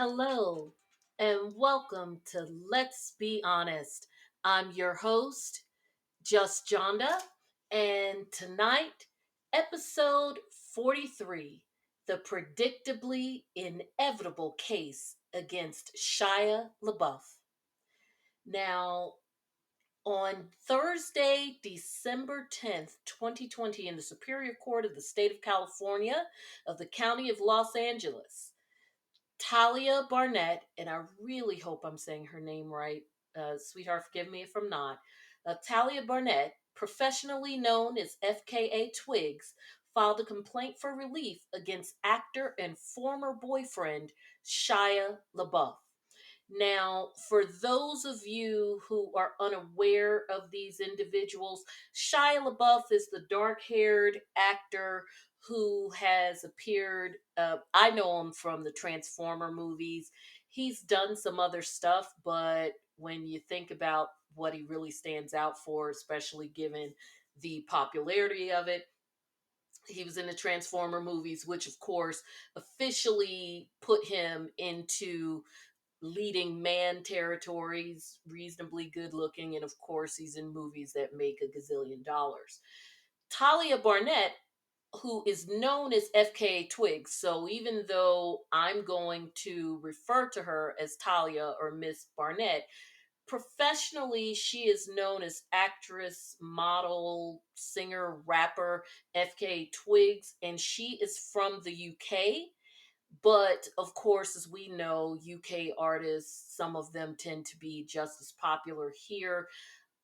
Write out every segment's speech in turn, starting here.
Hello, and welcome to Let's Be Honest. I'm your host, Just Johnda, and tonight, episode 43, the predictably inevitable case against Shia Lebeouf. Now, on Thursday, December 10th, 2020, in the Superior Court of the State of California of the County of Los Angeles, Tahliah Barnett, and I really hope I'm saying her name right. Sweetheart, forgive me if I'm not. Tahliah Barnett, professionally known as FKA Twigs, filed a complaint for relief against actor and former boyfriend Shia Lebeouf. Now, for those of you who are unaware of these individuals, Shia LaBeouf is the dark haired actor who has appeared. I know him from the Transformer movies. He's done some other stuff, but when you think about what he really stands out for, especially given the popularity of it, he was in the Transformer movies, which of course officially put him into leading man territories, reasonably good looking, and of course, he's in movies that make a gazillion dollars. Tahliah Barnett, who is known as FKA Twigs, so even though I'm going to refer to her as Tahliah or Miss Barnett, professionally, she is known as actress, model, singer, rapper FKA Twigs, and she is from the UK. But of course, as we know, UK artists, some of them tend to be just as popular here.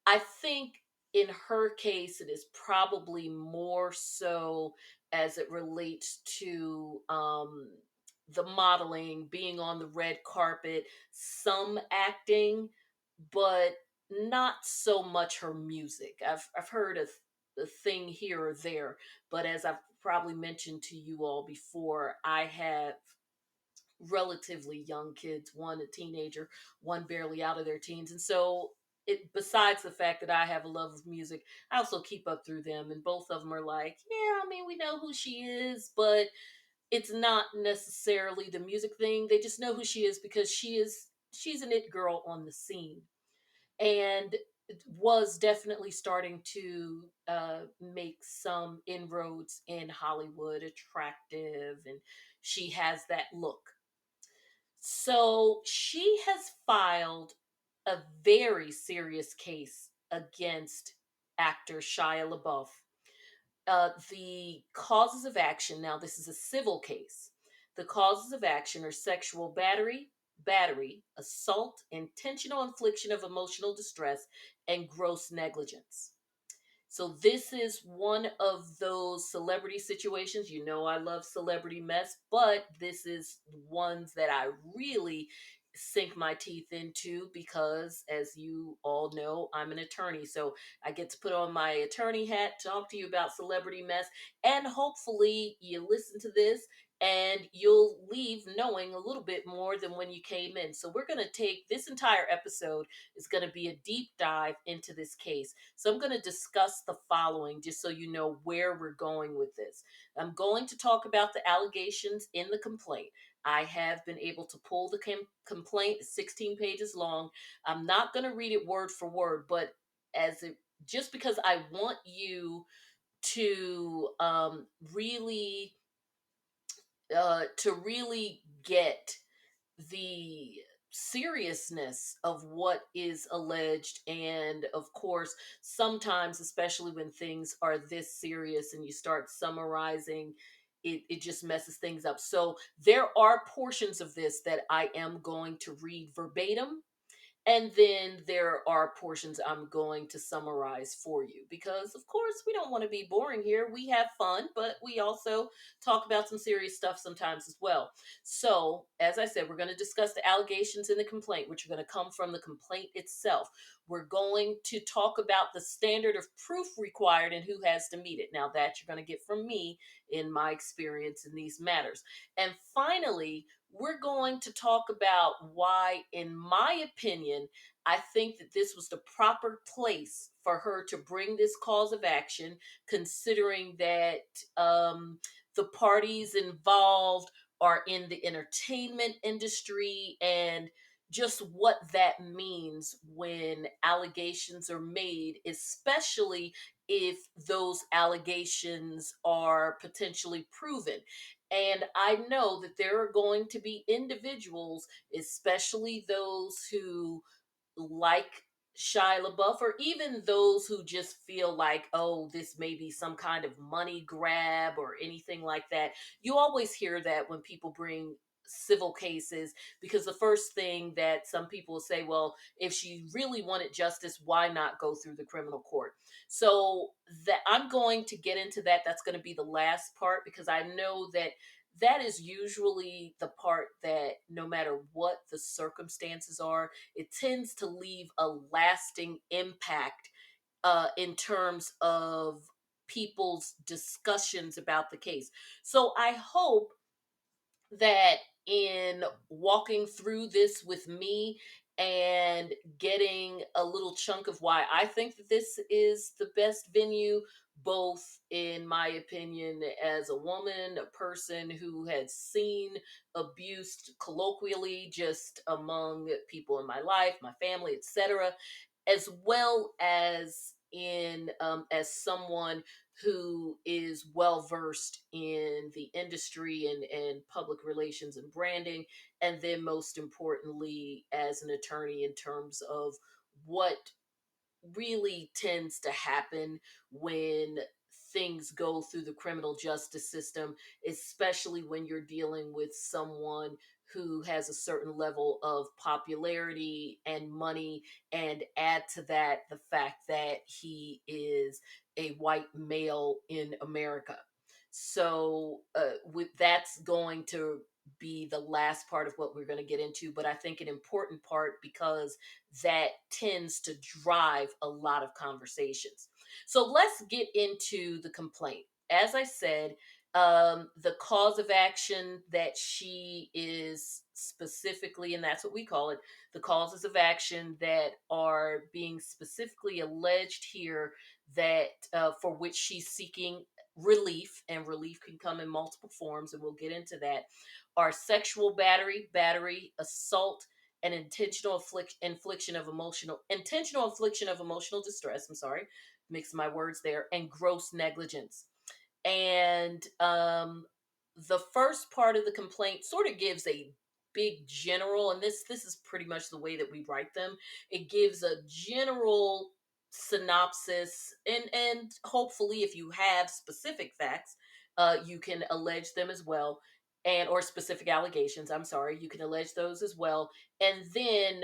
I think in her case, it is probably more so as it relates to the modeling, being on the red carpet, some acting, but not so much her music. I've heard a thing here or there, but as I've probably mentioned to you all before, I have relatively young kids, one a teenager, one barely out of their teens. And so it, besides the fact that I have a love of music, I also keep up through them, and both of them are like, yeah, I mean, we know who she is, but it's not necessarily the music thing. They just know who she is because she's an it girl on the scene, and was definitely starting to make some inroads in Hollywood, attractive, and she has that look. So she has filed a very serious case against actor Shia LaBeouf. The causes of action, now this is a civil case. The causes of action are sexual battery, assault, intentional infliction of emotional distress, and gross negligence. So this is one of those celebrity situations. You know, I love celebrity mess, but this is ones that I really sink my teeth into because, as you all know, I'm an attorney. So I get to put on my attorney hat, talk to you about celebrity mess, and hopefully you listen to this and you'll leave knowing a little bit more than when you came in. So we're going to take this entire episode is going to be a deep dive into this case. So I'm going to discuss the following just so you know where we're going with this. I'm going to talk about the allegations in the complaint. I have been able to pull the complaint, 16 pages long. I'm not going to read it word for word, but as it just because I want you to really really get the seriousness of what is alleged. And of course, sometimes, especially when things are this serious and you start summarizing, it just messes things up. So there are portions of this that I am going to read verbatim, and then there are portions I'm going to summarize for you because, of course, we don't want to be boring here. We have fun, but we also talk about some serious stuff sometimes as well. So, as I said, we're going to discuss the allegations in the complaint, which are going to come from the complaint itself. We're going to talk about the standard of proof required and who has to meet it. Now, that you're going to get from me in my experience in these matters. And finally, we're going to talk about why, in my opinion, I think that this was the proper place for her to bring this cause of action, considering that the parties involved are in the entertainment industry and just what that means when allegations are made, especially if those allegations are potentially proven. And I know that there are going to be individuals, especially those who like Shia LaBeouf, or even those who just feel like, oh, this may be some kind of money grab or anything like that. You always hear that when people bring civil cases, because the first thing that some people will say, well, if she really wanted justice, why not go through the criminal court? So that I'm going to get into that. That's going to be the last part, because I know that that is usually the part that no matter what the circumstances are, it tends to leave a lasting impact in terms of people's discussions about the case. So I hope that in walking through this with me and getting a little chunk of why I think that this is the best venue, both in my opinion as a woman, a person who had seen abuse colloquially just among people in my life, my family, etc., as well as in as someone who is well versed in the industry and public relations and branding, and then most importantly as an attorney in terms of what really tends to happen when things go through the criminal justice system, especially when you're dealing with someone who has a certain level of popularity and money, and add to that the fact that he is a white male in America. So, with that's going to be the last part of what we're going to get into, but I think an important part because that tends to drive a lot of conversations. So let's get into the complaint. As I said, the cause of action that she is specifically, and that's what we call it, the causes of action that are being specifically alleged here, that for which she's seeking relief, and relief can come in multiple forms, and we'll get into that, are sexual battery, assault, and intentional infliction of emotional distress. I'm sorry, mix my words there, and gross negligence. And the first part of the complaint sort of gives a big general, and this is pretty much the way that we write them. It gives a general synopsis, and hopefully, if you have specific facts, you can allege them as well, and or specific allegations. I'm sorry, you can allege those as well, and then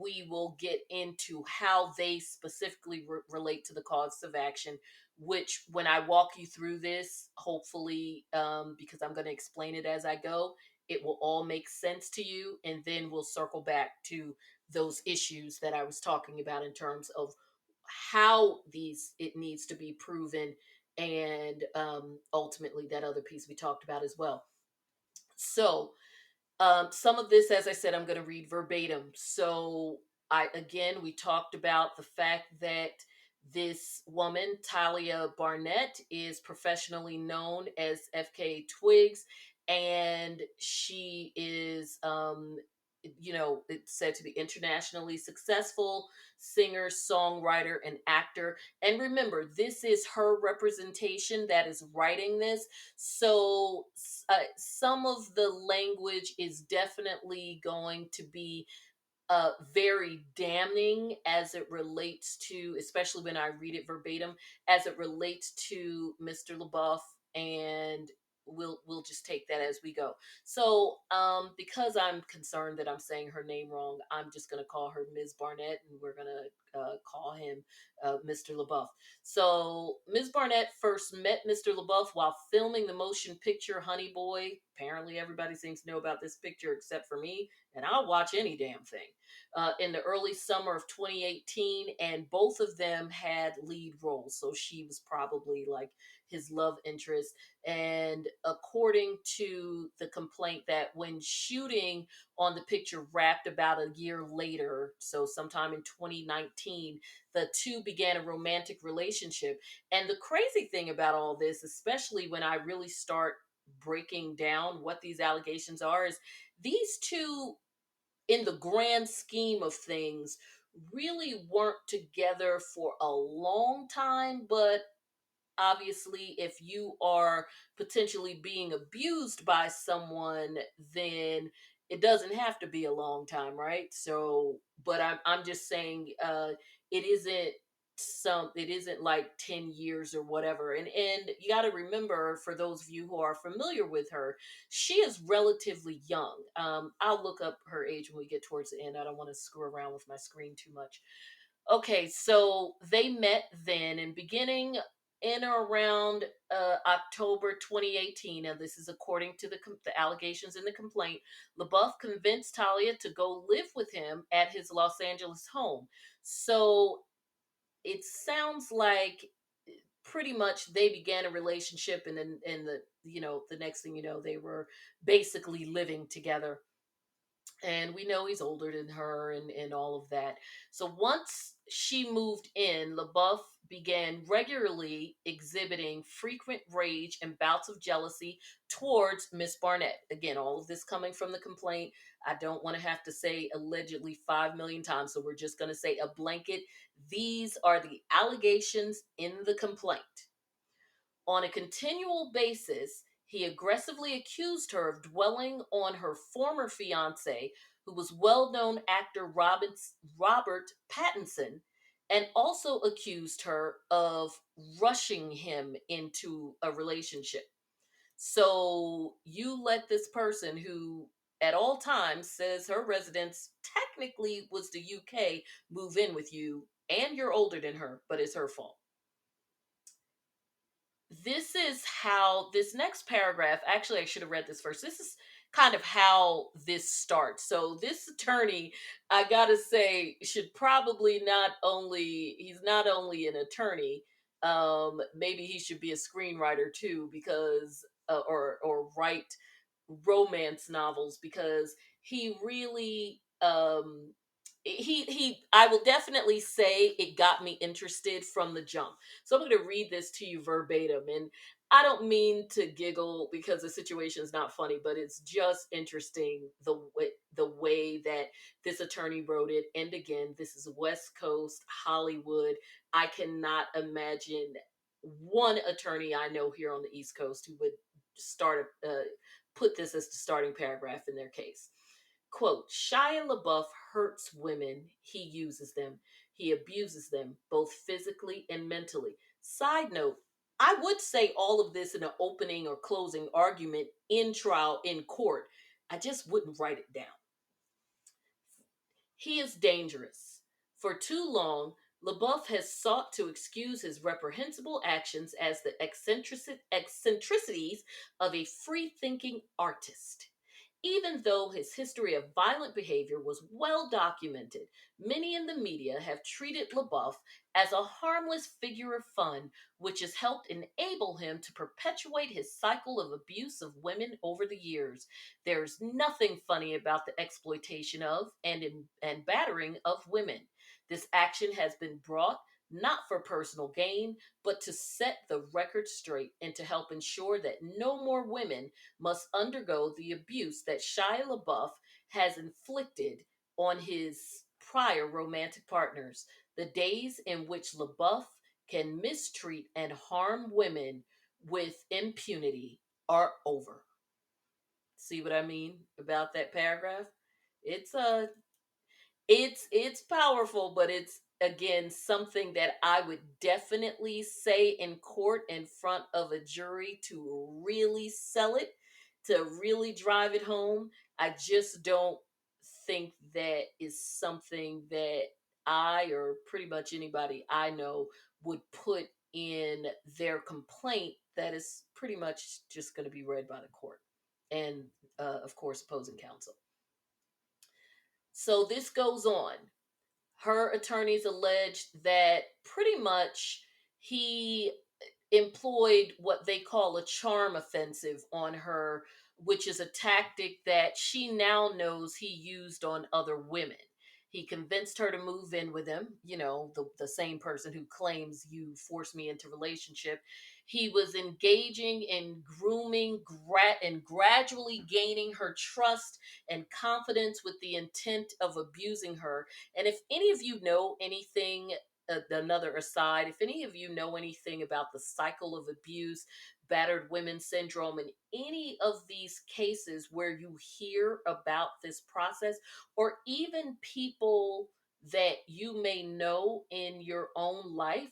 we will get into how they specifically relate to the cause of action, which when I walk you through this, hopefully, because I'm going to explain it as I go, it will all make sense to you. And then we'll circle back to those issues that I was talking about in terms of how these it needs to be proven, and ultimately that other piece we talked about as well. So some of this, as I said, I'm going to read verbatim. So, we talked about the fact that this woman, Tahliah Barnett, is professionally known as FKA Twigs, and she is, it's said to be internationally successful singer, songwriter, and actor. And remember, this is her representation that is writing this. So some of the language is definitely going to be very damning as it relates to, especially when I read it verbatim, as it relates to Mr. LaBeouf, and we'll just take that as we go. So, because I'm concerned that I'm saying her name wrong, I'm just going to call her Ms. Barnett, and we're going to call him Mr. LaBeouf. So, Ms. Barnett first met Mr. LaBeouf while filming the motion picture Honey Boy. Apparently, everybody seems to know about this picture except for me, and I'll watch any damn thing. In the early summer of 2018, and both of them had lead roles. So she was probably like his love interest. And according to the complaint, that when shooting on the picture wrapped about a year later, so sometime in 2019, the two began a romantic relationship. And the crazy thing about all this, especially when I really start breaking down what these allegations are, is these two, in the grand scheme of things, really weren't together for a long time. But obviously, if you are potentially being abused by someone, then it doesn't have to be a long time, right? So, but I'm just saying, it isn't it isn't like 10 years or whatever. And you got to remember, for those of you who are familiar with her, she is relatively young. I'll look up her age when we get towards the end. I don't want to screw around with my screen too much. Okay, so they met then, and beginning in or around October 2018, and this is according to the allegations in the complaint. LeBeouf convinced Tahliah to go live with him at his Los Angeles home. So it sounds like pretty much they began a relationship, and then the next thing you know, they were basically living together. And we know he's older than her, and all of that. So once she moved in, LaBeouf began regularly exhibiting frequent rage and bouts of jealousy towards Miss Barnett. Again, all of this coming from the complaint. I don't want to have to say allegedly 5 million times, so we're just going to say a blanket. These are the allegations in the complaint. On a continual basis, he aggressively accused her of dwelling on her former fiance, who was well-known actor Robert Pattinson, and also accused her of rushing him into a relationship. So you let this person, who at all times says her residence technically was the UK, move in with you, and you're older than her, but it's her fault. This is how this next paragraph, actually I should have read this first. This is kind of how this starts. So this attorney, I gotta say, should probably not only, he's not only an attorney, maybe he should be a screenwriter too, because or write romance novels, because he really he I will definitely say it got me interested from the jump. So I'm going to read this to you verbatim, and I don't mean to giggle because the situation is not funny, but it's just interesting the way that this attorney wrote it. And again, this is West Coast Hollywood. I cannot imagine one attorney I know here on the East Coast who would start put this as the starting paragraph in their case. Quote, Shia LaBeouf hurts women, he uses them, he abuses them, both physically and mentally. Side note, I would say all of this in an opening or closing argument in trial in court. I just wouldn't write it down. He is dangerous. For too long, LaBeouf has sought to excuse his reprehensible actions as the eccentricities of a free thinking artist. Even though his history of violent behavior was well documented, many in the media have treated LaBeouf as a harmless figure of fun, which has helped enable him to perpetuate his cycle of abuse of women over the years. There's nothing funny about the exploitation of and battering of women. This action has been brought not for personal gain, but to set the record straight and to help ensure that no more women must undergo the abuse that Shia LaBeouf has inflicted on his prior romantic partners. The days in which LaBeouf can mistreat and harm women with impunity are over. See what I mean about that paragraph? It's it's powerful, but it's again something that I would definitely say in court in front of a jury to really sell it, to really drive it home. I just don't think that is something that I, or pretty much anybody I know, would put in their complaint that is pretty much just going to be read by the court and of course opposing counsel. So this goes on. Her attorneys alleged that pretty much he employed what they call a charm offensive on her, which is a tactic that she now knows he used on other women. He convinced her to move in with him, the same person who claims you forced me into relationship. He was engaging in grooming and gradually gaining her trust and confidence with the intent of abusing her. And if any of you know anything, another aside, if any of you know anything about the cycle of abuse, battered women syndrome, and any of these cases where you hear about this process, or even people that you may know in your own life,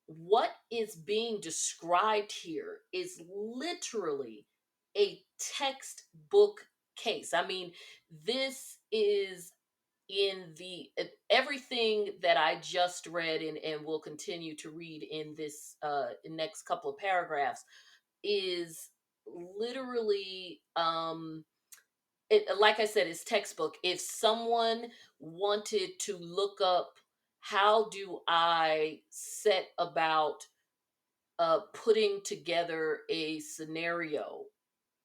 what is being described here is literally a textbook case. I mean, this is in the everything that I just read and will continue to read in this next couple of paragraphs is literally like I said, it's textbook. If someone wanted to look up how do I set about putting together a scenario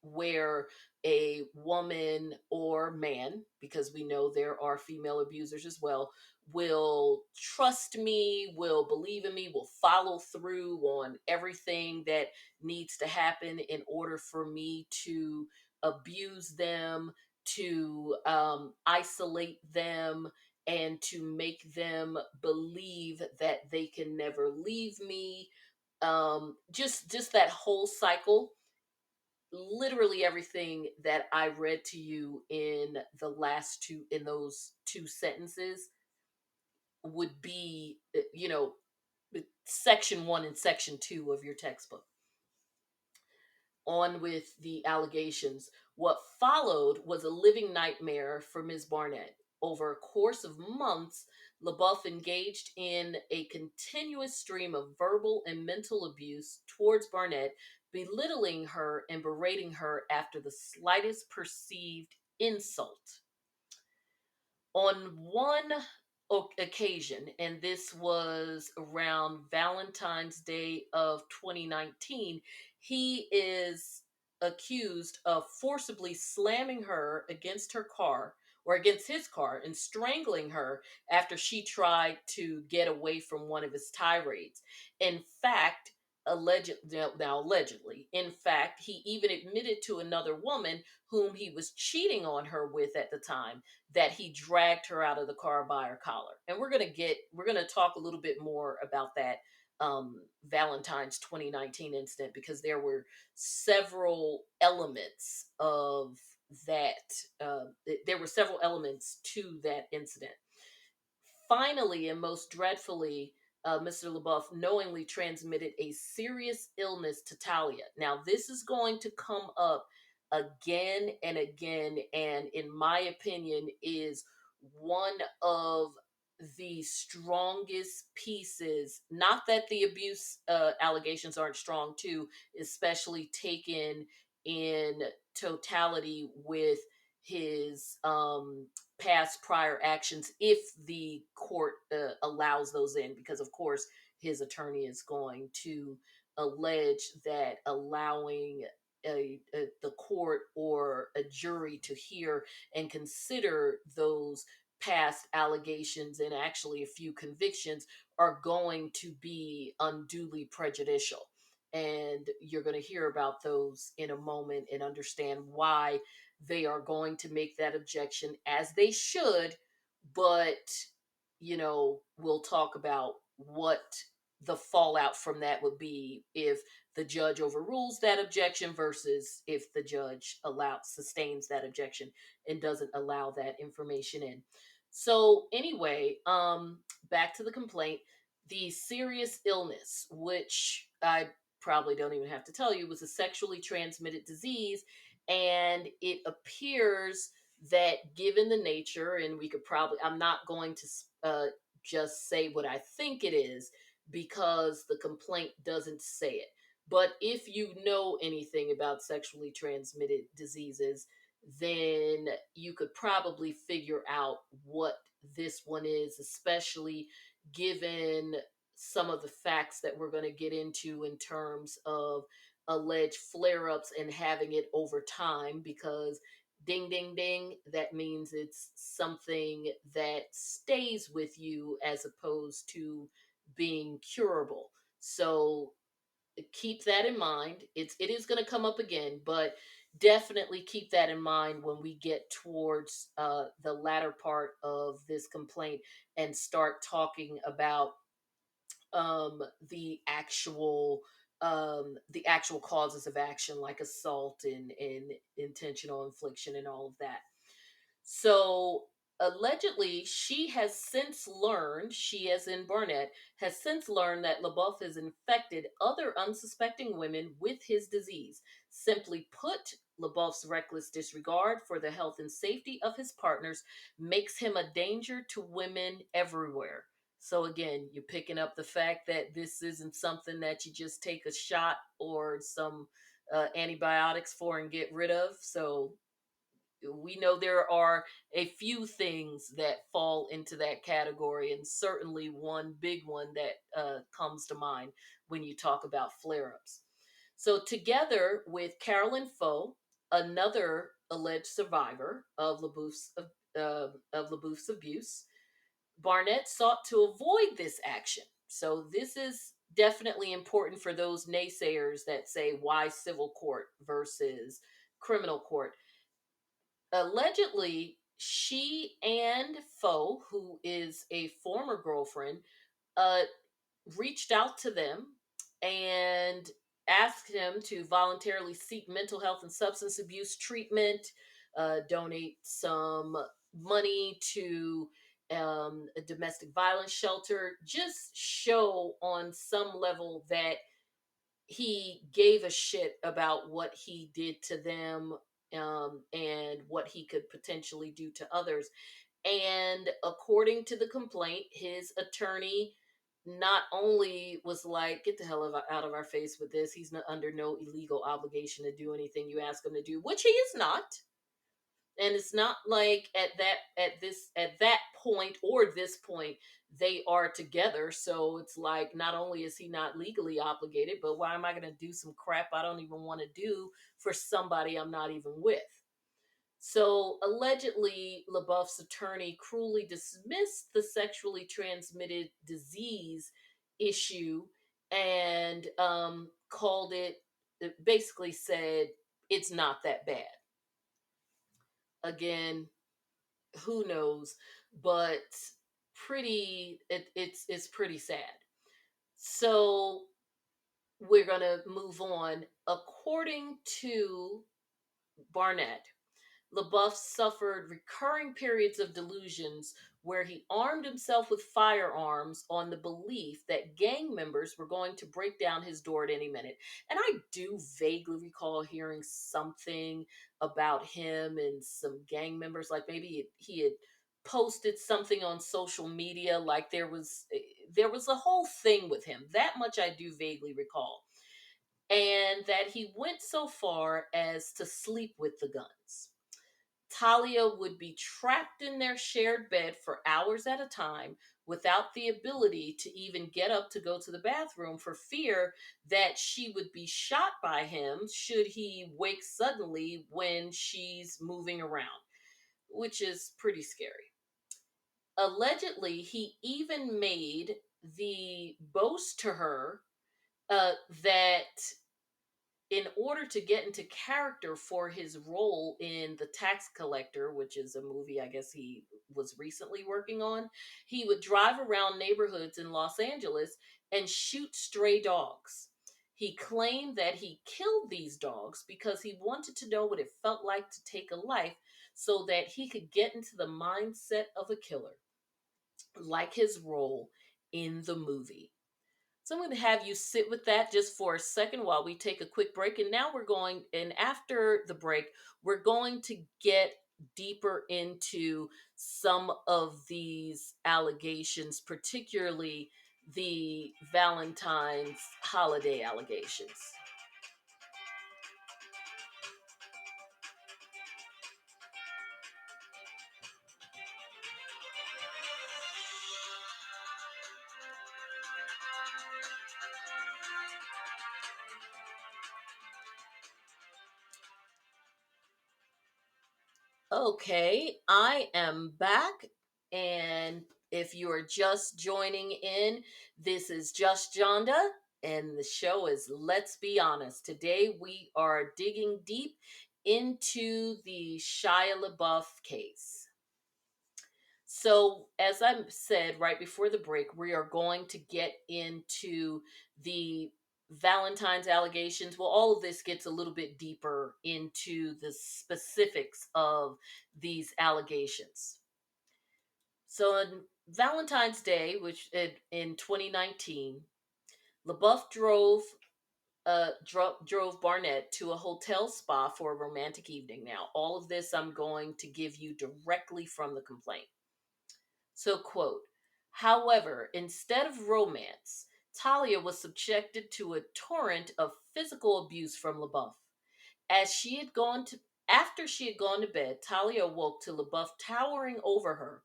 where a woman or man, because we know there are female abusers as well, will trust me, will believe in me, will follow through on everything that needs to happen in order for me to abuse them, to isolate them, and to make them believe that they can never leave me. Just that whole cycle, literally everything that I read to you in the last two, in those two sentences, would be section 1 and section 2 of your textbook. On with the allegations. What followed was a living nightmare for Ms. Barnett. Over a course of months, Lebeouf engaged in a continuous stream of verbal and mental abuse towards Barnett, belittling her and berating her after the slightest perceived insult. On one occasion, and this was around Valentine's Day of 2019, he is accused of forcibly slamming her against her car or against his car and strangling her after she tried to get away from one of his tirades. In fact, allegedly, in fact, he even admitted to another woman whom he was cheating on her with at the time that he dragged her out of the car by her collar. And we're gonna talk a little bit more about that Valentine's 2019 incident, because there were several elements of that. There were several elements to that incident. Finally, and most dreadfully, Mr. Lebeouf knowingly transmitted a serious illness to Tahliah. Now, this is going to come up again and again, and in my opinion, is one of the strongest pieces. Not that the abuse allegations aren't strong too, especially taken in totality with his past prior actions, if the court allows those in, because of course his attorney is going to allege that allowing the court or a jury to hear and consider those past allegations and actually a few convictions are going to be unduly prejudicial. And you're going to hear about those in a moment and understand why they are going to make that objection, as they should. But we'll talk about what the fallout from that would be if the judge overrules that objection versus if the judge sustains that objection and doesn't allow that information in. So anyway, back to the complaint. The serious illness, which I probably don't even have to tell you, was a sexually transmitted disease. And it appears that, given the nature, and we could probably, I'm not going to just say what I think it is, because the complaint doesn't say it. But if you know anything about sexually transmitted diseases, then you could probably figure out what this one is, especially given some of the facts that we're going to get into in terms of alleged flare ups and having it over time. Because ding, ding, ding, that means it's something that stays with you as opposed to being curable. So keep that in mind. It is going to come up again, but definitely keep that in mind when we get towards the latter part of this complaint and start talking about um, the actual the actual causes of action like assault and intentional infliction and all of that. So allegedly, she as in Barnett, has since learned that LaBeouf has infected other unsuspecting women with his disease. Simply put, LaBeouf's reckless disregard for the health and safety of his partners makes him a danger to women everywhere. So again, you're picking up the fact that this isn't something that you just take a shot or some antibiotics for and get rid of. So we know there are a few things that fall into that category, and certainly one big one that comes to mind when you talk about flare ups. So, together with Carolyn Foe, another alleged survivor of LaBeouf's abuse, Barnett sought to avoid this action. So, this is definitely important for those naysayers that say why civil court versus criminal court. Allegedly, she and Foe, who is a former girlfriend, uh, reached out to them and asked him to voluntarily seek mental health and substance abuse treatment, donate some money to a domestic violence shelter, just show on some level that he gave a shit about what he did to them, and what he could potentially do to others. And according to the complaint, his attorney not only was like, get the hell out of our face with this, he's not under no illegal obligation to do anything you ask him to do, which he is not. And it's not like at that point or this point they are together, so it's like not only is he not legally obligated, but why am I going to do some crap I don't even want to do for somebody I'm not even with? So allegedly, LaBeouf's attorney cruelly dismissed the sexually transmitted disease issue and called it basically said it's not that bad. Again, who knows, but it's pretty sad. So we're gonna move on. According to Barnett, LaBeouf suffered recurring periods of delusions where he armed himself with firearms on the belief that gang members were going to break down his door at any minute. And I do vaguely recall hearing something about him and some gang members, like maybe he had posted something on social media, like there was a whole thing with him. That much I do vaguely recall. And that he went so far as to sleep with the guns. Tahliah would be trapped in their shared bed for hours at a time without the ability to even get up to go to the bathroom for fear that she would be shot by him should he wake suddenly when she's moving around, which is pretty scary. Allegedly, he even made the boast to her that in order to get into character for his role in The Tax Collector, which is a movie I guess he was recently working on, he would drive around neighborhoods in Los Angeles and shoot stray dogs. He claimed that he killed these dogs because he wanted to know what it felt like to take a life so that he could get into the mindset of a killer, like his role in the movie. So I'm going to have you sit with that just for a second while we take a quick break. And after the break, we're going to get deeper into some of these allegations, particularly the Valentine's holiday allegations. Okay, I am back. And if you are just joining in, this is Just Johnda. and the show is Let's Be Honest. Today we are digging deep into the Shia Lebeouf case. So, as I said right before the break, we are going to get into the Valentine's allegations. Well, all of this gets a little bit deeper into the specifics of these allegations. So, on Valentine's Day, which in 2019, LaBeouf drove Barnett to a hotel spa for a romantic evening. Now, all of this I'm going to give you directly from the complaint. So, quote, however, instead of romance, Tahliah was subjected to a torrent of physical abuse from LaBeouf. As she had gone to After she had gone to bed, Tahliah awoke to LaBeouf towering over her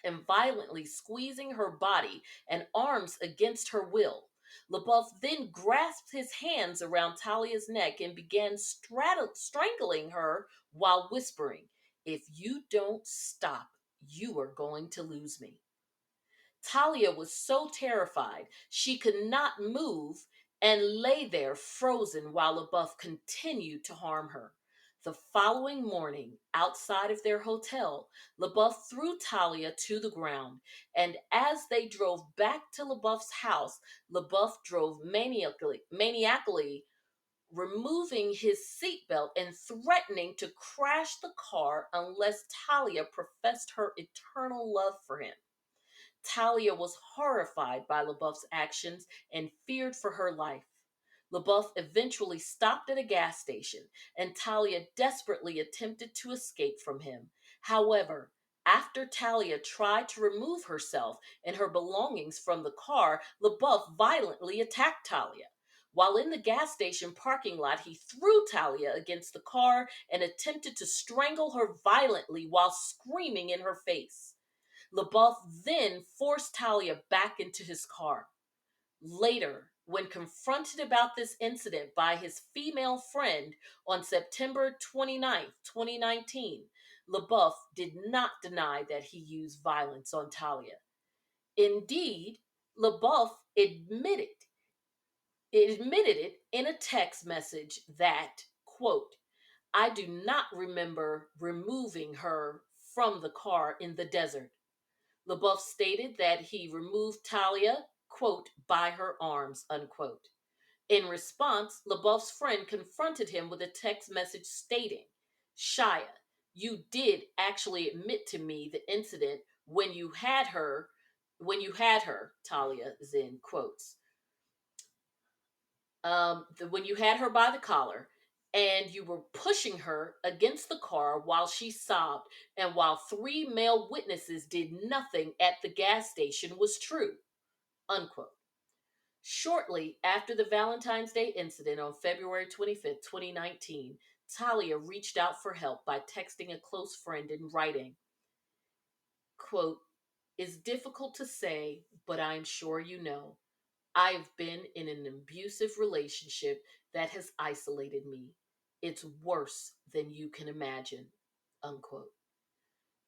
and violently squeezing her body and arms against her will. LaBeouf then grasped his hands around Talia's neck and began strangling her while whispering, "If you don't stop, you are going to lose me." Tahliah was so terrified she could not move and lay there frozen while LaBeouf continued to harm her. The following morning, outside of their hotel, LaBeouf threw Tahliah to the ground, and as they drove back to LaBeouf's house, LaBeouf drove maniacally, removing his seatbelt and threatening to crash the car unless Tahliah professed her eternal love for him. Tahliah was horrified by LaBeouf's actions and feared for her life. LaBeouf eventually stopped at a gas station, and Tahliah desperately attempted to escape from him. However, after Tahliah tried to remove herself and her belongings from the car, LaBeouf violently attacked Tahliah. While in the gas station parking lot, he threw Tahliah against the car and attempted to strangle her violently while screaming in her face. LaBeouf then forced Tahliah back into his car. Later, when confronted about this incident by his female friend on September 29th, 2019, LaBeouf did not deny that he used violence on Tahliah. Indeed, LaBeouf admitted it in a text message that, quote, "I do not remember removing her from the car in the desert." LaBeouf stated that he removed Tahliah, quote, "by her arms," unquote. In response, LaBeouf's friend confronted him with a text message stating, "Shia, you did actually admit to me the incident when you had her, Tahliah is in quotes, when you had her by the collar and you were pushing her against the car while she sobbed and while three male witnesses did nothing at the gas station was true," unquote. Shortly after the Valentine's Day incident on February 25th, 2019, Tahliah reached out for help by texting a close friend and writing, quote, "It's difficult to say, but I'm sure you know. I've been in an abusive relationship that has isolated me. It's worse than you can imagine," unquote.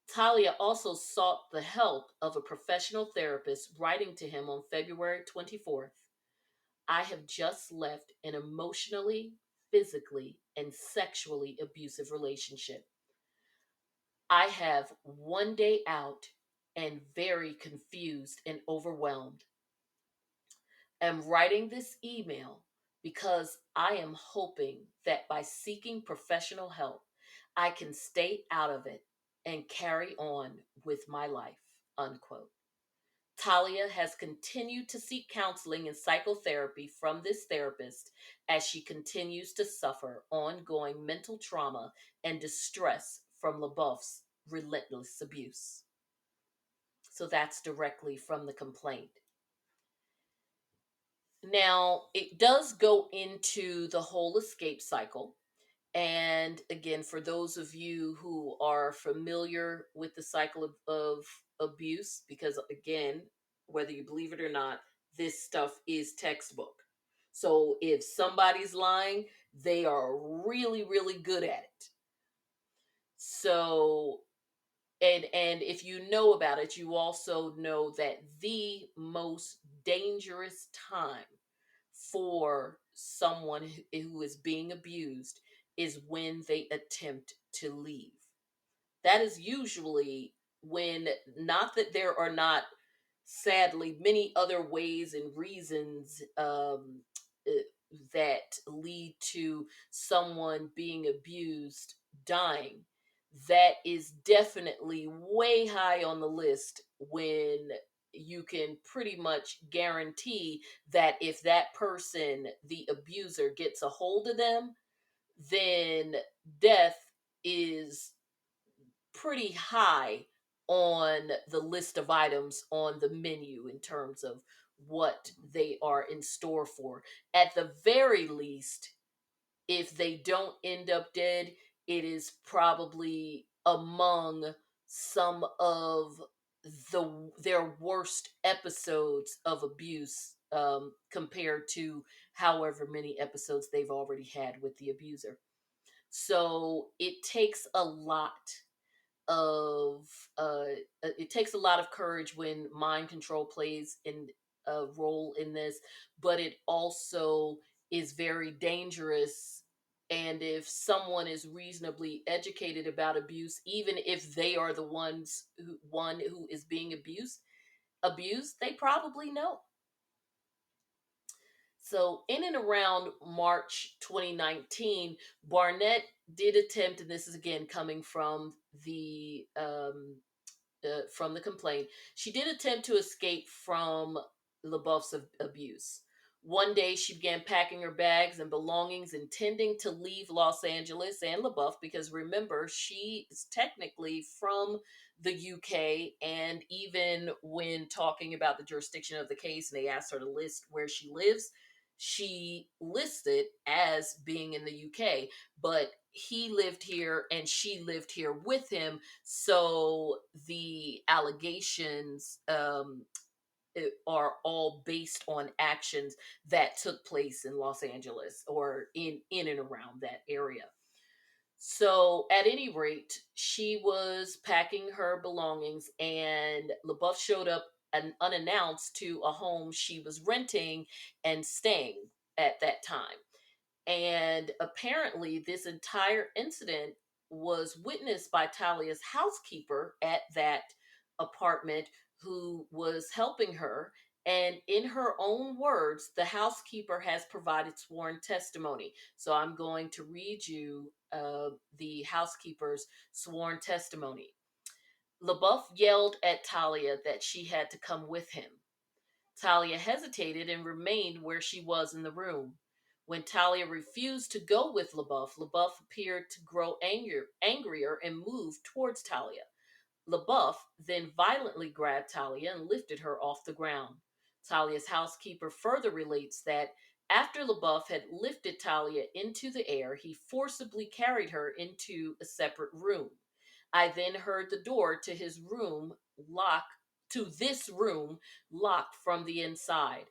Tahliah also sought the help of a professional therapist, writing to him on February 24th, "I have just left an emotionally, physically, and sexually abusive relationship. I have one day out and very confused and overwhelmed. Am writing this email because I am hoping that by seeking professional help, I can stay out of it and carry on with my life," unquote. Tahliah has continued to seek counseling and psychotherapy from this therapist as she continues to suffer ongoing mental trauma and distress from LaBeouf's relentless abuse. So that's directly from the complaint. Now, it does go into the whole escape cycle. And again, for those of you who are familiar with the cycle of abuse, because again, whether you believe it or not, this stuff is textbook. So if somebody's lying, they are really, really good at it. So, and if you know about it, you also know that the most dangerous time for someone who is being abused is when they attempt to leave. That is usually when, not that there are not, sadly, many other ways and reasons uh, that lead to someone being abused dying. That is definitely way high on the list when you can pretty much guarantee that if that person, the abuser, gets a hold of them, then death is pretty high on the list of items on the menu in terms of what they are in store for. At the very least, if they don't end up dead, it is probably among some of their worst episodes of abuse, compared to however many episodes they've already had with the abuser. So of uh, it takes a lot of courage when mind control plays in a role in this, but it also is very dangerous. And if someone is reasonably educated about abuse, even if they are the one who is being abused, they probably know. So, in and around March 2019, Barnett did attempt, and this is again coming from the complaint, she did attempt to escape from Lebeouf's abuse. One day, she began packing her bags and belongings, intending to leave Los Angeles and Lebeouf, because remember, she is technically from the UK. And even when talking about the jurisdiction of the case, and they asked her to list where she lives, she listed as being in the UK, but he lived here and she lived here with him. So the allegations are all based on actions that took place in Los Angeles or in and around that area. So, at any rate, she was packing her belongings, and Lebeouf showed up unannounced to a home she was renting and staying at that time. And apparently, this entire incident was witnessed by Tahliah's housekeeper at that apartment, who was helping her. And in her own words, the housekeeper has provided sworn testimony. So I'm going to read you the housekeeper's sworn testimony. Lebeouf yelled at Tahliah that she had to come with him. Tahliah hesitated and remained where she was in the room. When Tahliah refused to go with Lebeouf, Lebeouf appeared to grow angrier and moved towards Tahliah. Lebeouf then violently grabbed Tahliah and lifted her off the ground. Tahliah's housekeeper further relates that after Lebeouf had lifted Tahliah into the air, he forcibly carried her into a separate room. I then heard the door to this room locked from the inside.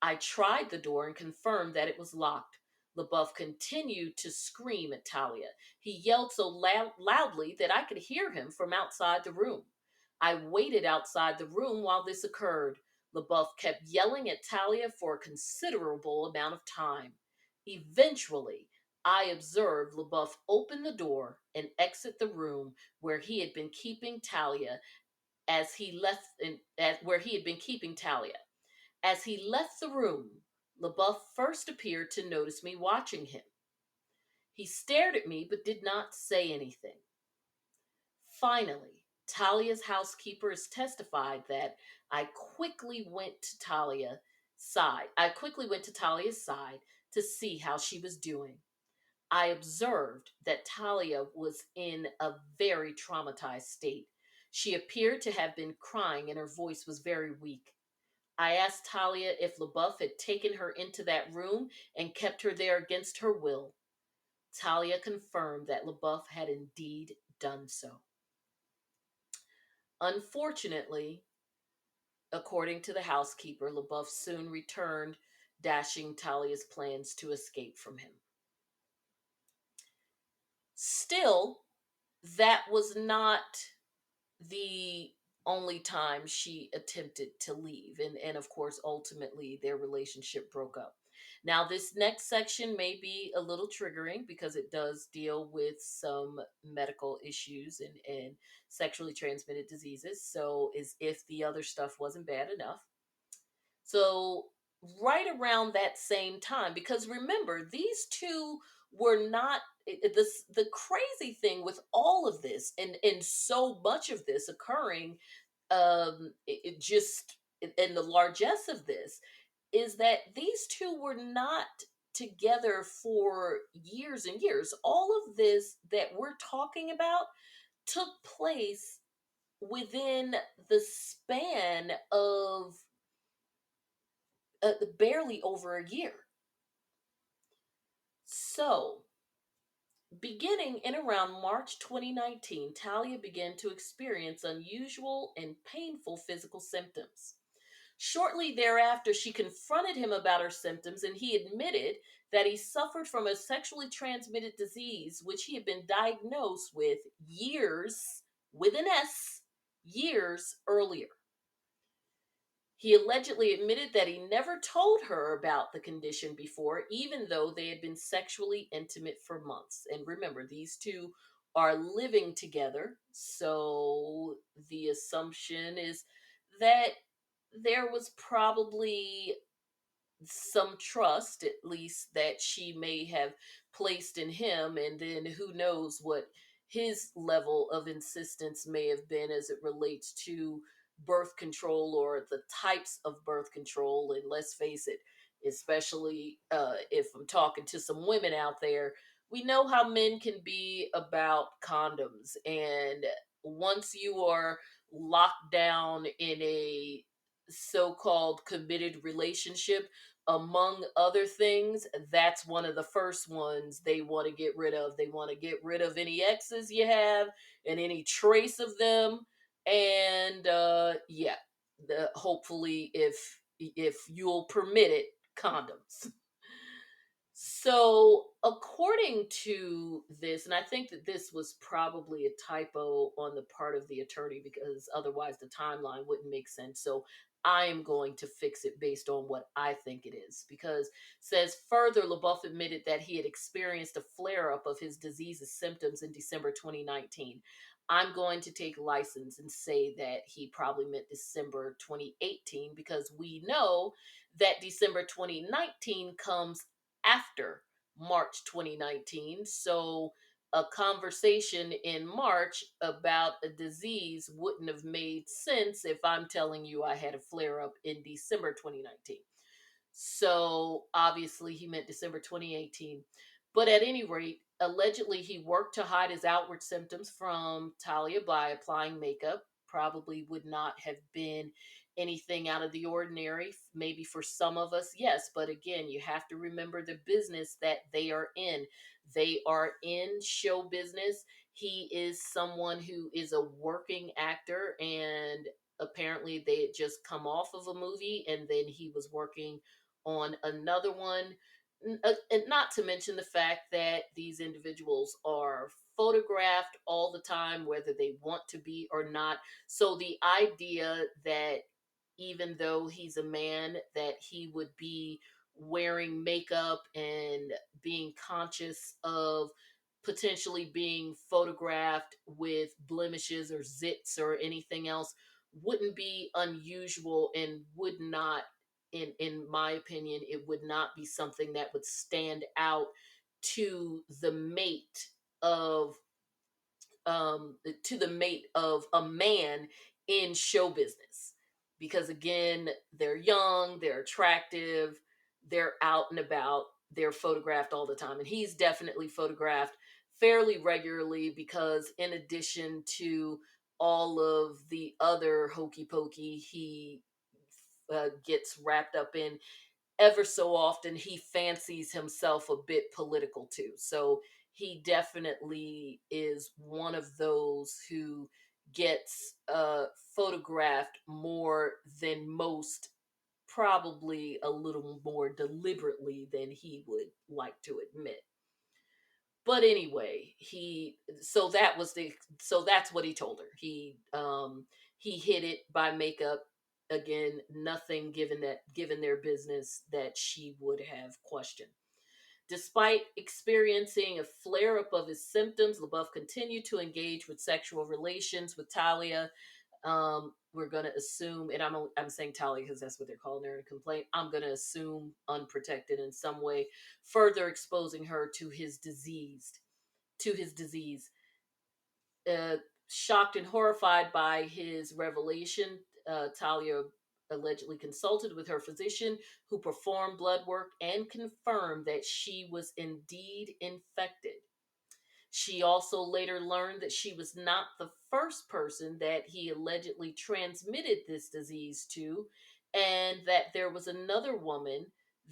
I tried the door and confirmed that it was locked. Lebeouf continued to scream at Tahliah. He yelled so loudly that I could hear him from outside the room. I waited outside the room while this occurred. Lebeouf kept yelling at Tahliah for a considerable amount of time. Eventually, I observed Lebeouf open the door and exit the room where he had been keeping Tahliah where he had been keeping Tahliah. As he left the room, Lebeouf first appeared to notice me watching him. He stared at me but did not say anything. Finally, Tahliah's housekeeper has testified that I quickly went to Tahliah's side to see how she was doing. I observed that Tahliah was in a very traumatized state. She appeared to have been crying and her voice was very weak. I asked Tahliah if Lebeouf had taken her into that room and kept her there against her will. Tahliah confirmed that Lebeouf had indeed done so. Unfortunately, according to the housekeeper, Lebeouf soon returned, dashing Tahliah's plans to escape from him. Still, that was not the only time she attempted to leave. And of course, ultimately, their relationship broke up. Now, this next section may be a little triggering because it does deal with some medical issues and sexually transmitted diseases. So, as if the other stuff wasn't bad enough. So, right around that same time, because remember, these two were not this the crazy thing with all of this and so much of this occurring it just and the largesse of this is that these two were not together for years and years. All of this that we're talking about took place within the span of barely over a year. So, beginning in around March 2019, Talia began to experience unusual and painful physical symptoms. Shortly thereafter, she confronted him about her symptoms, and he admitted that he suffered from a sexually transmitted disease, which he had been diagnosed with years, with an S, years earlier. He allegedly admitted that he never told her about the condition before, even though they had been sexually intimate for months. And remember, these two are living together, so the assumption is that there was probably some trust, at least, that she may have placed in him, and then who knows what his level of insistence may have been as it relates to birth control or the types of birth control. And let's face it, especially if I'm talking to some women out there, we know how men can be about condoms. And once you are locked down in a so-called committed relationship, among other things, that's one of the first ones they want to get rid of. They want to get rid of any exes you have and any trace of them. And yeah, hopefully, if you'll permit it, condoms. So, according to this, and I think that this was probably a typo on the part of the attorney because otherwise the timeline wouldn't make sense. So, I am going to fix it based on what I think it is. Because says further, Lebeouf admitted that he had experienced a flare up of his disease's symptoms in December 2019. I'm going to take license and say that he probably meant December 2018 because we know that December 2019 comes after March 2019. So a conversation in March about a disease wouldn't have made sense if I'm telling you I had a flare up in December 2019. So obviously he meant December 2018. But at any rate, allegedly he worked to hide his outward symptoms from Talia by applying makeup. Probably would not have been anything out of the ordinary. Maybe for some of us, yes. But again, you have to remember the business that they are in. They are in show business. He is someone who is a working actor, and apparently they had just come off of a movie and then he was working on another one. And not to mention the fact that these individuals are photographed all the time, whether they want to be or not. So the idea that even though he's a man, that he would be wearing makeup and being conscious of potentially being photographed with blemishes or zits or anything else wouldn't be unusual and would not, in my opinion, it would not be something that would stand out to the mate of a man in show business, because again, they're young, they're attractive, they're out and about, they're photographed all the time, and he's definitely photographed fairly regularly because in addition to all of the other hokey pokey he gets wrapped up in, ever so often he fancies himself a bit political too. So he definitely is one of those who gets photographed more than most, probably a little more deliberately than he would like to admit. But anyway, so that's what he told her. He hid it by makeup again, nothing given their business that she would have questioned. Despite experiencing a flare up of his symptoms, Lebeouf continued to engage with sexual relations with Tahliah. We're going to assume, and I'm saying Tahliah because that's what they're calling her in a complaint. I'm going to assume unprotected in some way, further exposing her to his disease. To his disease. Uh, Shocked and horrified by his revelation, Tahliah allegedly consulted with her physician, who performed blood work and confirmed that she was indeed infected. She also later learned that she was not the first person that he allegedly transmitted this disease to, and that there was another woman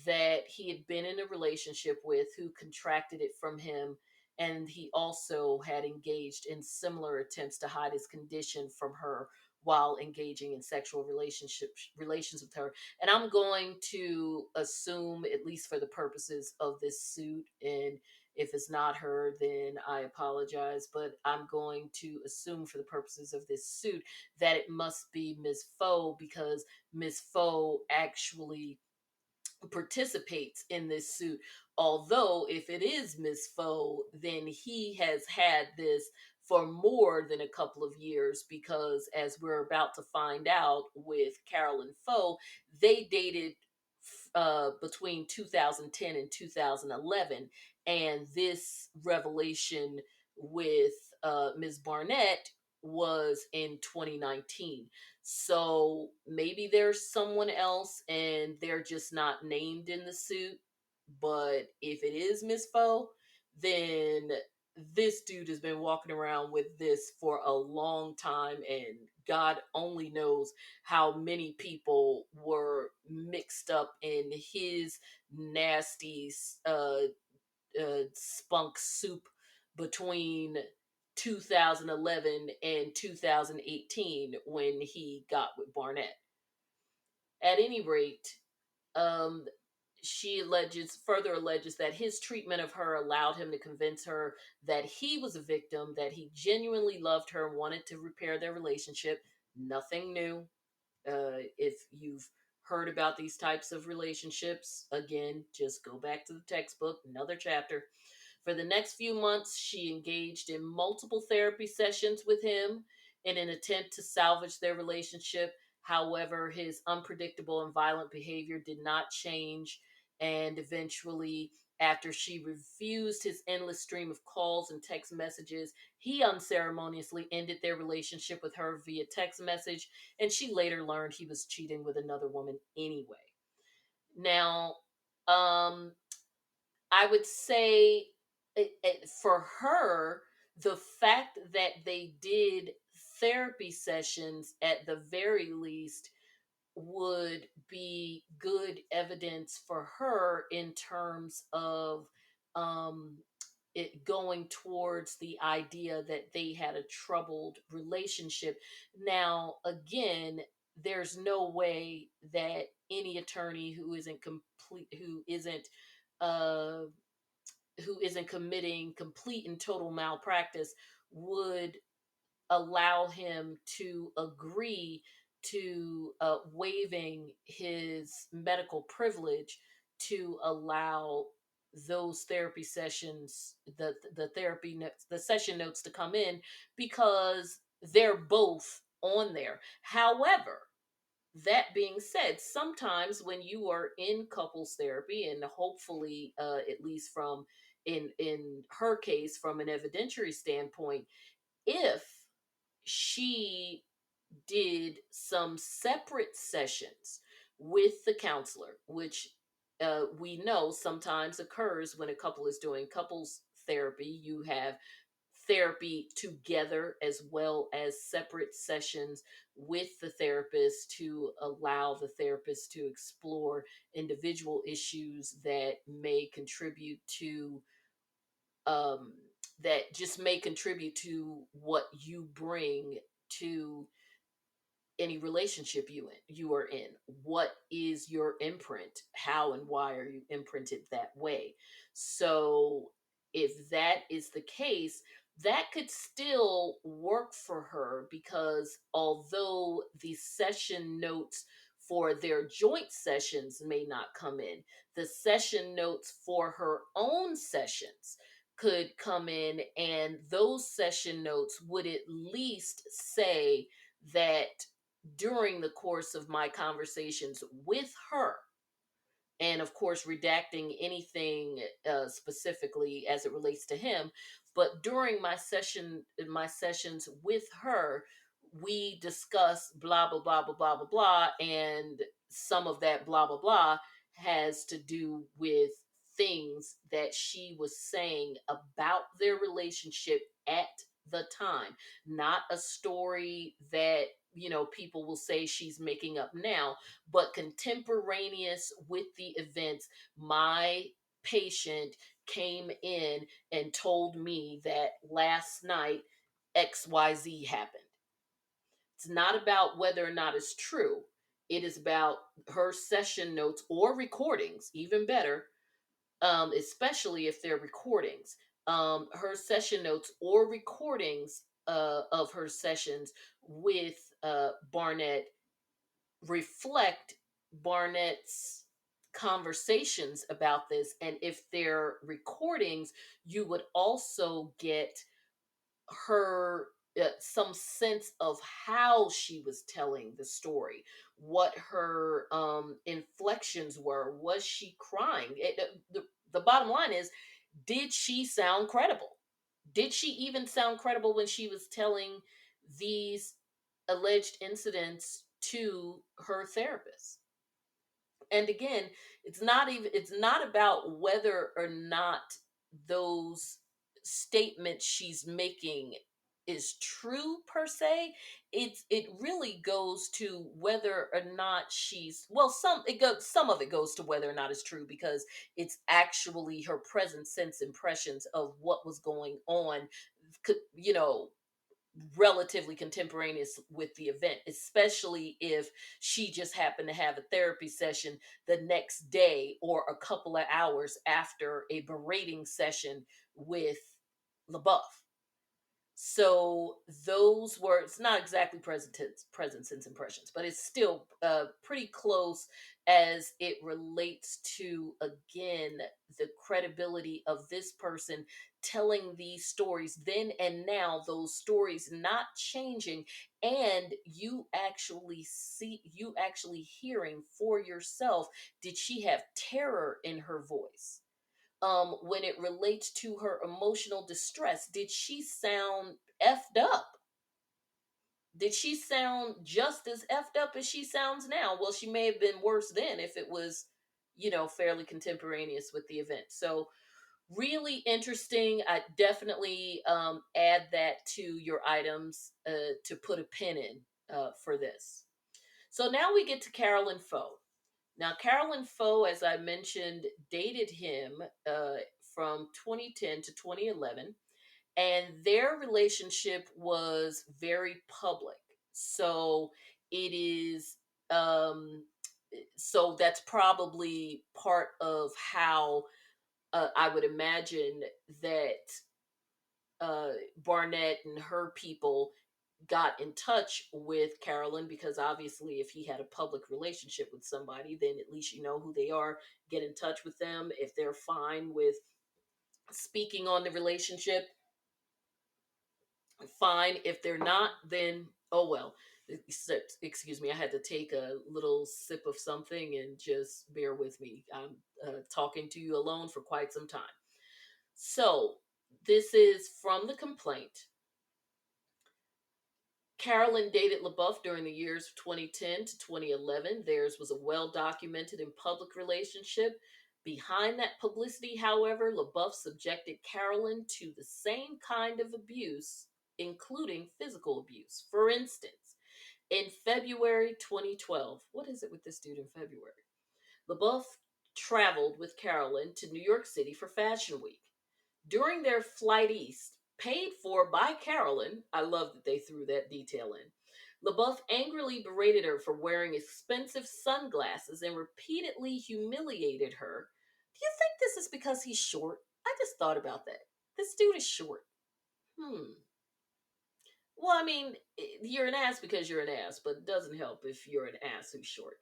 that he had been in a relationship with who contracted it from him, and he also had engaged in similar attempts to hide his condition from her while engaging in sexual relations with her. And I'm going to assume, at least for the purposes of this suit, and if it's not her, then I apologize. But I'm going to assume, for the purposes of this suit, that it must be Ms. Foe, because Ms. Foe actually participates in this suit. Although, if it is Ms. Foe, then he has had this for more than a couple of years, because as we're about to find out with Carolyn Foe, they dated between 2010 and 2011, and this revelation with Ms. Barnett was in 2019. So maybe there's someone else and they're just not named in the suit. But if it is Miss Foe, then this dude has been walking around with this for a long time, and God only knows how many people were mixed up in his nasty spunk soup between 2011 and 2018 when he got with Barnett. At any rate, um, she further alleges that his treatment of her allowed him to convince her that he was a victim, that he genuinely loved her and wanted to repair their relationship. Nothing new. If you've heard about these types of relationships, again, just go back to the textbook, another chapter. For the next few months, she engaged in multiple therapy sessions with him in an attempt to salvage their relationship. However, his unpredictable and violent behavior did not change, and eventually, after she refused his endless stream of calls and text messages, he unceremoniously ended their relationship with her via text message, and she later learned he was cheating with another woman anyway. Now, I would say for her, the fact that they did therapy sessions at the very least would be good evidence for her in terms of um, it going towards the idea that they had a troubled relationship. Now, again, there's no way that any attorney uh, who isn't committing complete and total malpractice would allow him to agree to waiving his medical privilege to allow those therapy sessions, the session notes to come in, because they're both on there. However, that being said, sometimes when you are in couples therapy, and hopefully, at least from in her case, from an evidentiary standpoint, if she did some separate sessions with the counselor, which we know sometimes occurs when a couple is doing couples therapy. You have therapy together as well as separate sessions with the therapist to allow the therapist to explore individual issues that may contribute to um, that just may contribute to what you bring to any relationship you are in. What is your imprint? How and why are you imprinted that way? So if that is the case, that could still work for her because although the session notes for their joint sessions may not come in, the session notes for her own sessions could come in, and those session notes would at least say that during the course of my conversations with her, and of course redacting anything specifically as it relates to him, but during my sessions with her, we discuss blah blah blah blah blah blah blah, and some of that blah blah blah has to do with things that she was saying about their relationship at the time, not a story that people will say she's making up now, but contemporaneous with the events. My patient came in and told me that last night XYZ happened. It's not about whether or not it's true. It is about her session notes or recordings, even better, especially if they're recordings. Her session notes or recordings of her sessions with Barnett reflect Barnett's conversations about this. And if they're recordings, you would also get her some sense of how she was telling the story, what her inflections were. Was she crying? The bottom line is, did she sound credible? Did she even sound credible when she was telling these alleged incidents to her therapist? And again, it's not about whether or not those statements she's making is true per se. It really goes to whether or not she's, well, some of it goes to whether or not it's true, because it's actually her present sense impressions of what was going on, you know relatively contemporaneous with the event, especially if she just happened to have a therapy session the next day or a couple of hours after a berating session with LaBeouf. So those were, it's not exactly present sense impressions, but it's still pretty close as it relates to, again, the credibility of this person telling these stories then and now, those stories not changing, and you actually hearing for yourself, did she have terror in her voice? When it relates to her emotional distress, did she sound effed up? Did she sound just as effed up as she sounds now? Well, she may have been worse then if it was, fairly contemporaneous with the event. So, really interesting. I definitely add that to your items to put a pin in for this. So now we get to Carolyn Foe. Now, Carolyn Foe, as I mentioned, dated him from 2010 to 2011, and their relationship was very public. So it is, um, so that's probably part of how I would imagine that Barnett and her people got in touch with Carolyn, because obviously if he had a public relationship with somebody, then at least you know who they are. Get in touch with them. If they're fine with speaking on the relationship, fine. If they're not, then oh well. Excuse me, I had to take a little sip of something, and just bear with me. I'm talking to you alone for quite some time. So this is from the complaint. Carolyn dated LaBeouf during the years of 2010 to 2011. Theirs was a well documented and public relationship. Behind that publicity, however, LaBeouf subjected Carolyn to the same kind of abuse, including physical abuse. For instance, in February 2012, what is it with this dude in February? LaBeouf traveled with Carolyn to New York City for Fashion Week. During their flight east, paid for by Carolyn, I love that they threw that detail in, LaBeouf angrily berated her for wearing expensive sunglasses and repeatedly humiliated her. Do you think this is because he's short? I just thought about that. This dude is short. Hmm. Well, I mean, you're an ass because you're an ass, but it doesn't help if you're an ass who's short.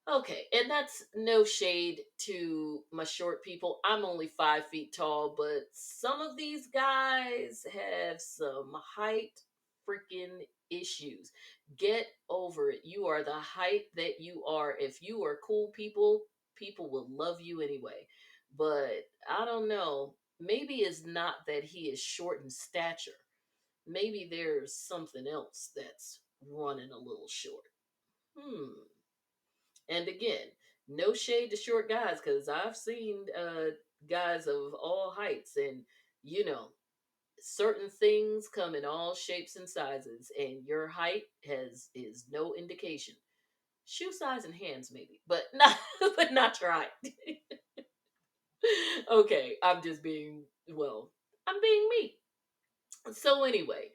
Okay, and that's no shade to my short people. I'm only 5 feet tall, but some of these guys have some height freaking issues. Get over it. You are the height that you are. If you are cool people, people will love you anyway. But I don't know. Maybe it's not that he is short in stature. Maybe there's something else that's running a little short. Hmm. And again, no shade to short guys because I've seen guys of all heights, and you know, certain things come in all shapes and sizes, and your height has is no indication. Shoe size and hands maybe, but not but not your height. Okay, I'm just being well, I'm being me. So anyway,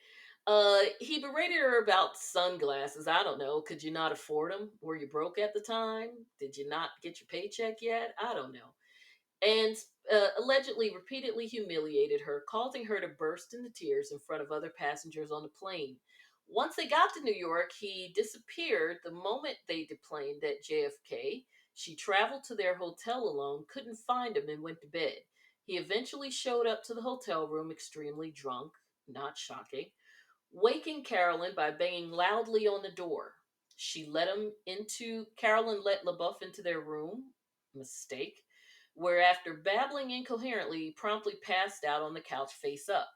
he berated her about sunglasses. I don't know. Could you not afford them? Were you broke at the time? Did you not get your paycheck yet? I don't know. And allegedly repeatedly humiliated her, causing her to burst into tears in front of other passengers on the plane. Once they got to New York, he disappeared the moment they deplaned at JFK. She traveled to their hotel alone, couldn't find him, and went to bed. He eventually showed up to the hotel room extremely drunk, not shocking, waking Carolyn by banging loudly on the door. Carolyn let LaBeouf into their room, mistake, where after babbling incoherently, he promptly passed out on the couch face up.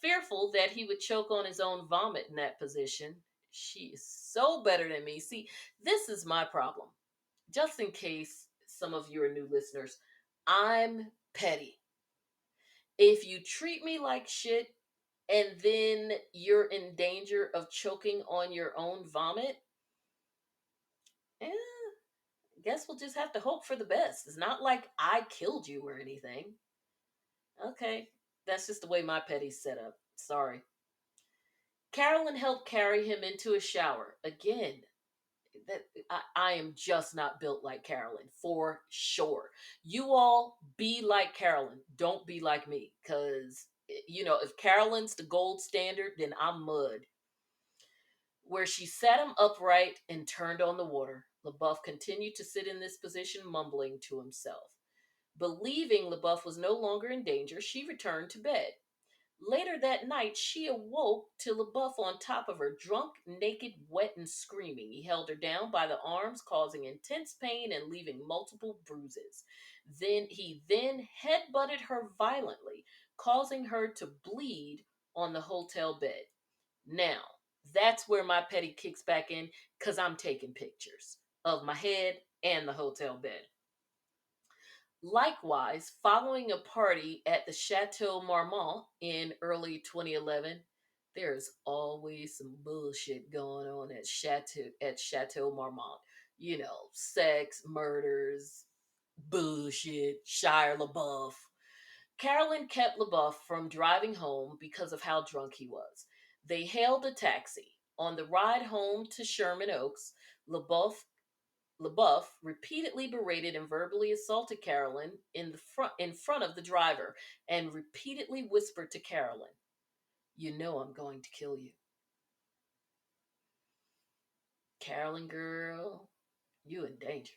Fearful that he would choke on his own vomit in that position, she is so better than me. See, this is my problem. Just in case some of you are new listeners, I'm petty. If you treat me like shit and then you're in danger of choking on your own vomit, eh, guess we'll just have to hope for the best. It's not like I killed you or anything. Okay, that's just the way my petty's set up. Sorry. Carolyn helped carry him into a shower. Again, I am just not built like Carolyn, for sure. You all be like Carolyn. Don't be like me. Because, if Carolyn's the gold standard, then I'm mud. Where she sat him upright and turned on the water, LaBeouf continued to sit in this position, mumbling to himself. Believing LaBeouf was no longer in danger, she returned to bed. Later that night, she awoke to LaBeouf on top of her, drunk, naked, wet, and screaming. He held her down by the arms, causing intense pain and leaving multiple bruises. Then headbutted her violently, causing her to bleed on the hotel bed. Now, that's where my petty kicks back in because I'm taking pictures of my head and the hotel bed. Likewise, following a party at the Chateau Marmont in early 2011, there's always some bullshit going on at Chateau Marmont. Sex, murders, bullshit, Shia Lebeouf. Carolyn kept LaBeouf from driving home because of how drunk he was. They hailed a taxi. On the ride home to Sherman Oaks, LaBeouf repeatedly berated and verbally assaulted Carolyn in front of the driver and repeatedly whispered to Carolyn, "You know I'm going to kill you. Carolyn girl, you in danger."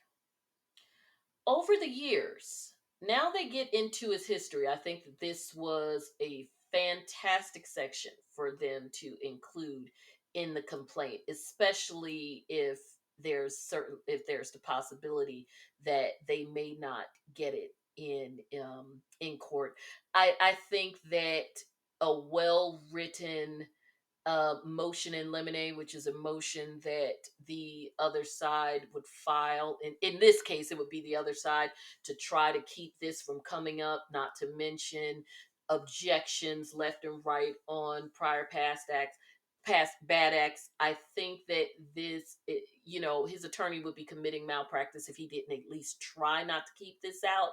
Over the years, now they get into his history. I think that this was a fantastic section for them to include in the complaint, especially if there's the possibility that they may not get it in court. I think that a well written motion in limine, which is a motion that the other side would file. In this case, it would be the other side to try to keep this from coming up, not to mention objections left and right on prior past bad acts. I think that his attorney would be committing malpractice if he didn't at least try not to keep this out,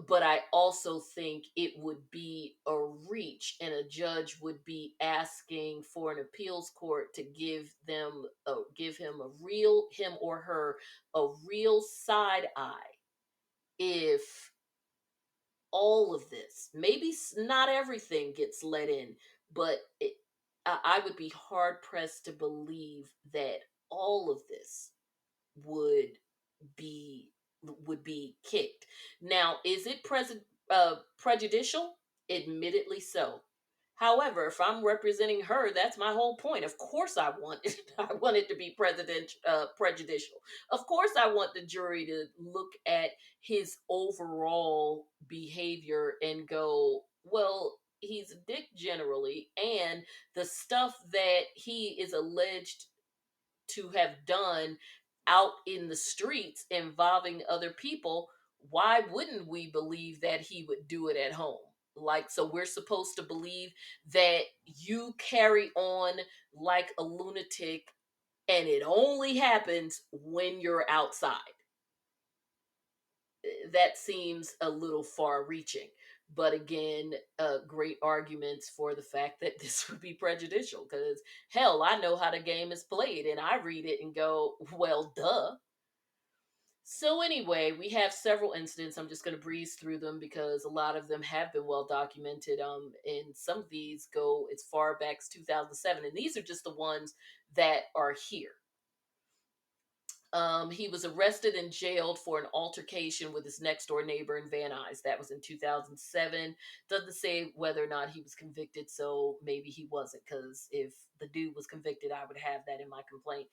but I also think it would be a reach, and a judge would be asking for an appeals court to give him or her a real side eye if all of this, maybe not everything gets let in, but I would be hard pressed to believe that all of this would be be kicked. Now, is it prejudicial? Admittedly so. However, if I'm representing her, that's my whole point. Of course, I want it. I want it to be prejudicial. Of course, I want the jury to look at his overall behavior and go, well, he's a dick generally, and the stuff that he is alleged to have done out in the streets involving other people, why wouldn't we believe that he would do it at home? Like, so we're supposed to believe that you carry on like a lunatic and it only happens when you're outside. That seems a little far reaching. But again, great arguments for the fact that this would be prejudicial because, hell, I know how the game is played and I read it and go, well, duh. So, anyway, we have several incidents. I'm just going to breeze through them because a lot of them have been well documented. And some of these go as far back as 2007. And these are just the ones that are here. He was arrested and jailed for an altercation with his next door neighbor in Van Nuys. That was in 2007. Doesn't say whether or not he was convicted, so maybe he wasn't, because if the dude was convicted, I would have that in my complaint.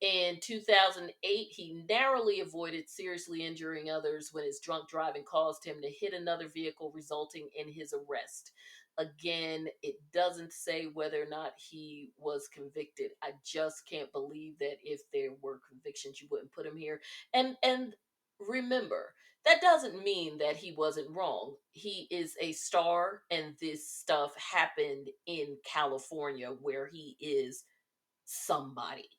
In 2008, he narrowly avoided seriously injuring others when his drunk driving caused him to hit another vehicle, resulting in his arrest. Again, it doesn't say whether or not he was convicted. I just can't believe that if there were convictions, you wouldn't put him here. And remember, that doesn't mean that he wasn't wrong. He is a star, and this stuff happened in California where he is somebody.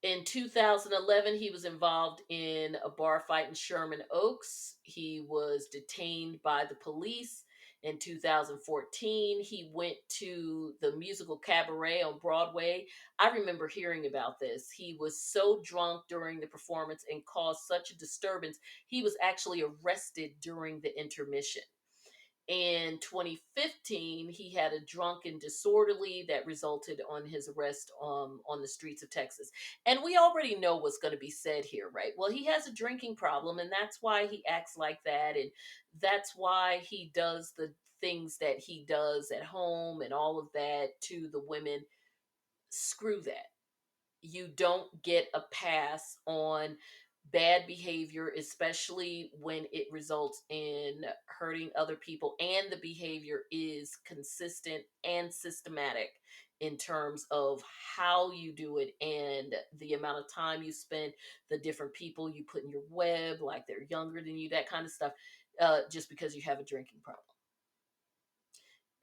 In 2011, he was involved in a bar fight in Sherman Oaks. He was detained by the police. In 2014, he went to the musical cabaret on Broadway. I remember hearing about this. He was so drunk during the performance and caused such a disturbance, he was actually arrested during the intermission. In 2015, he had a drunken disorderly that resulted on his arrest on the streets of Texas. And we already know what's going to be said here, right? Well, he has a drinking problem, and that's why he acts like that. And that's why he does the things that he does at home and all of that to the women. Screw that. You don't get a pass on bad behavior, especially when it results in hurting other people and the behavior is consistent and systematic in terms of how you do it and the amount of time you spend, the different people you put in your web, like they're younger than you, that kind of stuff, just because you have a drinking problem.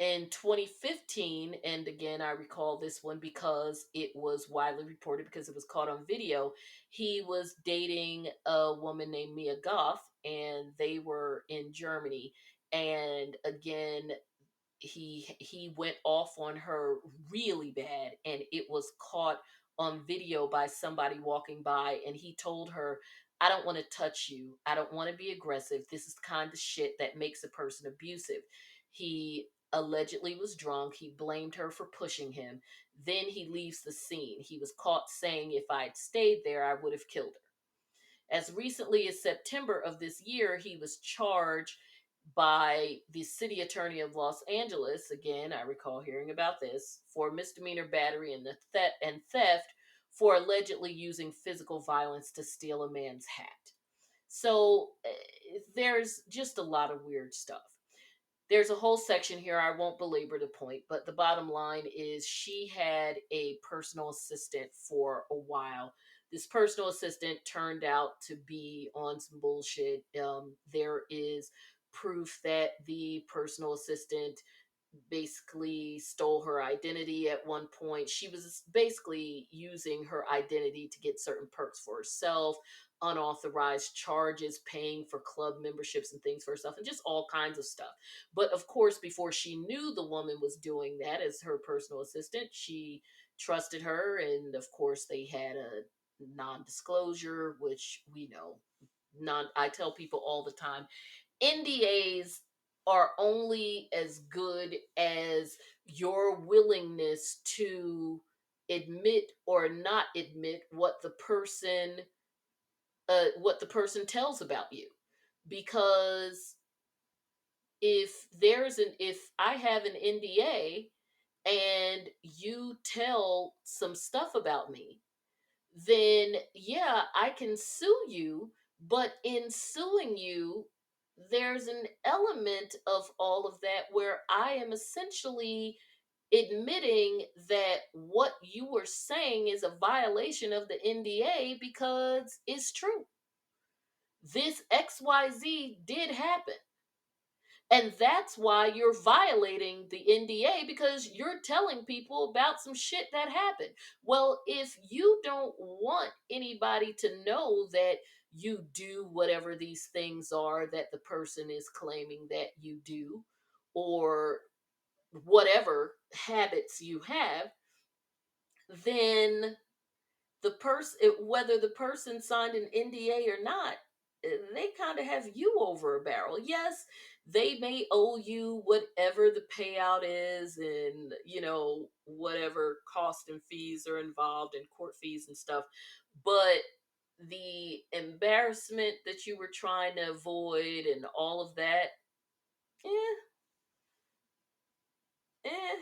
In 2015, and again, I recall this one because it was widely reported because it was caught on video. He was dating a woman named Mia Goth, and they were in Germany. And again, he went off on her really bad, and it was caught on video by somebody walking by, and he told her, I don't want to touch you, I don't want to be aggressive, this is the kind of shit that makes a person abusive. He allegedly was drunk, he blamed her for pushing him, then he leaves the scene. He was caught saying, if I'd stayed there, I would have killed her. As recently as September of this year, he was charged by the city attorney of Los Angeles. Again, I recall hearing about this, for misdemeanor battery and theft for allegedly using physical violence to steal a man's hat. So there's just a lot of weird stuff. There's a whole section here. I won't belabor the point, but the bottom line is she had a personal assistant for a while. This personal assistant turned out to be on some bullshit. There is proof that the personal assistant basically stole her identity at one point. She was basically using her identity to get certain perks for herself, unauthorized charges, paying for club memberships and things for herself, and just all kinds of stuff. But of course, before she knew the woman was doing that as her personal assistant, she trusted her, and of course, they had a non disclosure, which we know. I tell people all the time, NDAs are only as good as your willingness to admit or not admit what the person tells about you. Because if I have an NDA and you tell some stuff about me, then yeah, I can sue you. But in suing you, there's an element of all of that where I am essentially admitting that what you were saying is a violation of the NDA because it's true. This XYZ did happen. And that's why you're violating the NDA, because you're telling people about some shit that happened. Well, if you don't want anybody to know that you do whatever these things are that the person is claiming that you do, or whatever habits you have, then the person, whether the person signed an NDA or not, they kind of have you over a barrel. Yes, they may owe you whatever the payout is, and whatever cost and fees are involved, and court fees and stuff, but the embarrassment that you were trying to avoid and all of that, eh, eh,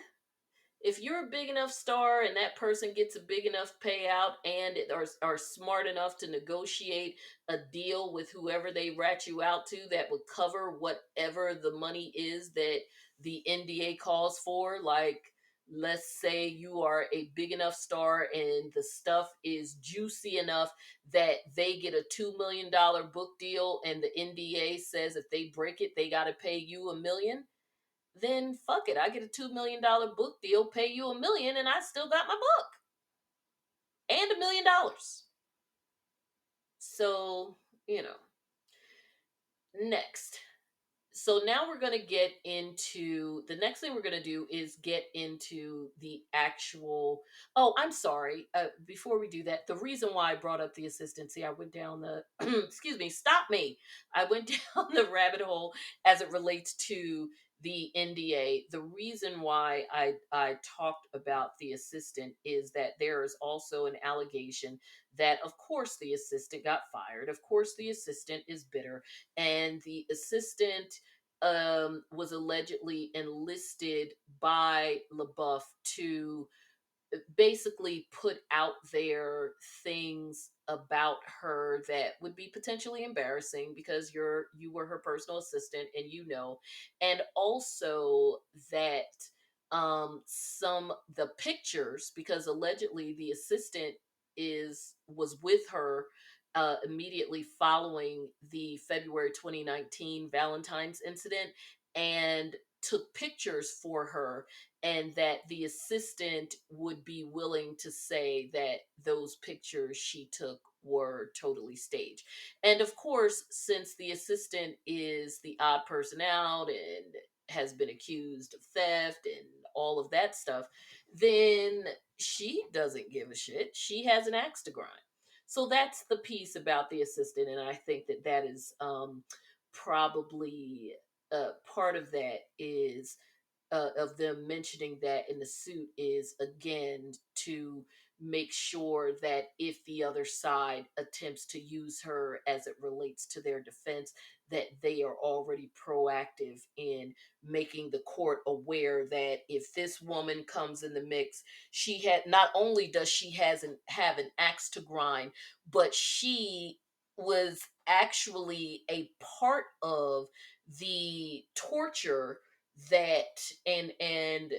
if you're a big enough star and that person gets a big enough payout and are smart enough to negotiate a deal with whoever they rat you out to that would cover whatever the money is that the NDA calls for, like, let's say you are a big enough star and the stuff is juicy enough that they get a $2 million book deal and the NDA says if they break it they got to pay you $1 million, then fuck it. I get a $2 million book deal, pay you $1 million, and I still got my book and $1 million. So, you know, next. So now we're going to get into the next thing we're going to do is get into the actual. Oh, I'm sorry. Before we do that, the reason why I brought up the assistancy, I went down the excuse me, stop me. I went down the rabbit hole as it relates to the NDA. The reason why I talked about the assistant is that there is also an allegation that of course the assistant got fired. Of course the assistant is bitter, and the assistant was allegedly enlisted by LaBeouf to basically put out there things about her that would be potentially embarrassing because you were her personal assistant, and and also that some the pictures, because allegedly the assistant is was with her immediately following the February 2019 Valentine's incident, and took pictures for her, and that the assistant would be willing to say that those pictures she took were totally staged. And of course, since the assistant is the odd person out and has been accused of theft and all of that stuff, then she doesn't give a shit. She has an axe to grind. So that's the piece about the assistant, and I think that that is probably part of that is of them mentioning that in the suit is again to make sure that if the other side attempts to use her as it relates to their defense, that they are already proactive in making the court aware that if this woman comes in the mix, she had not only does she hasn't have an axe to grind, but she was actually a part of the torture that and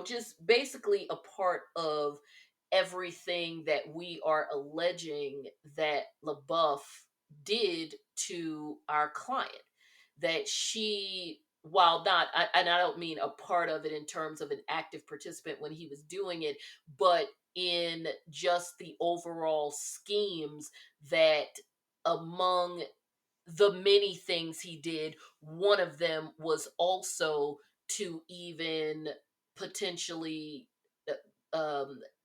just basically a part of everything that we are alleging that LaBeouf did to our client, that she, while not and I don't mean a part of it in terms of an active participant when he was doing it, but in just the overall schemes, that among the many things he did, one of them was also to even potentially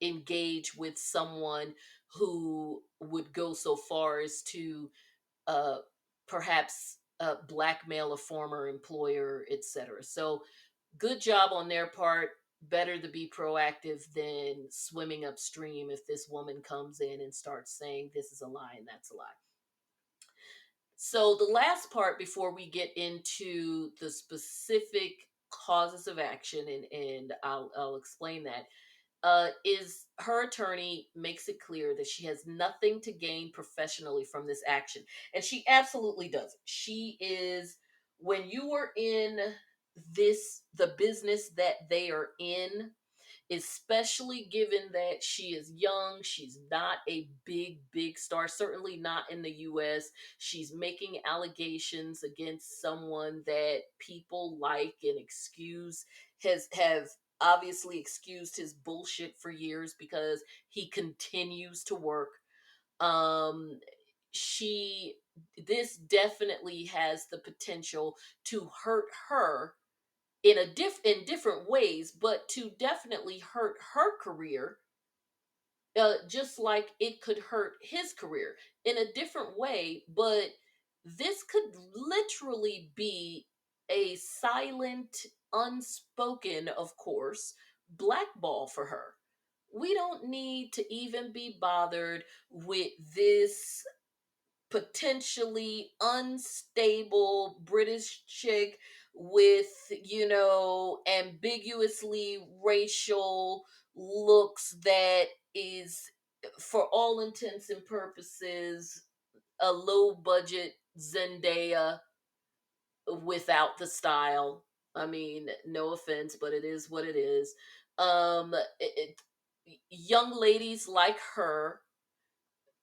engage with someone who would go so far as to uh, perhaps blackmail a former employer, etc. So good job on their part. Better to be proactive than swimming upstream if this woman comes in and starts saying this is a lie and that's a lie. So the last part before we get into the specific causes of action, and I'll explain that, is her attorney makes it clear that she has nothing to gain professionally from this action. And she absolutely doesn't. She is, when you are in the business that they are in, especially given that she is young. She's not a big star, certainly not in the US. She's making allegations against someone that people like and excuse, have obviously excused his bullshit for years because he continues to work. Um she This definitely has the potential to hurt her in different ways, but to definitely hurt her career, just like it could hurt his career in a different way. But this could literally be a silent, unspoken, of course, blackball for her. We don't need to even be bothered with this potentially unstable British chick with, ambiguously racial looks that is, for all intents and purposes, a low budget Zendaya without the style. I mean, no offense, but it is what it is. Young ladies like her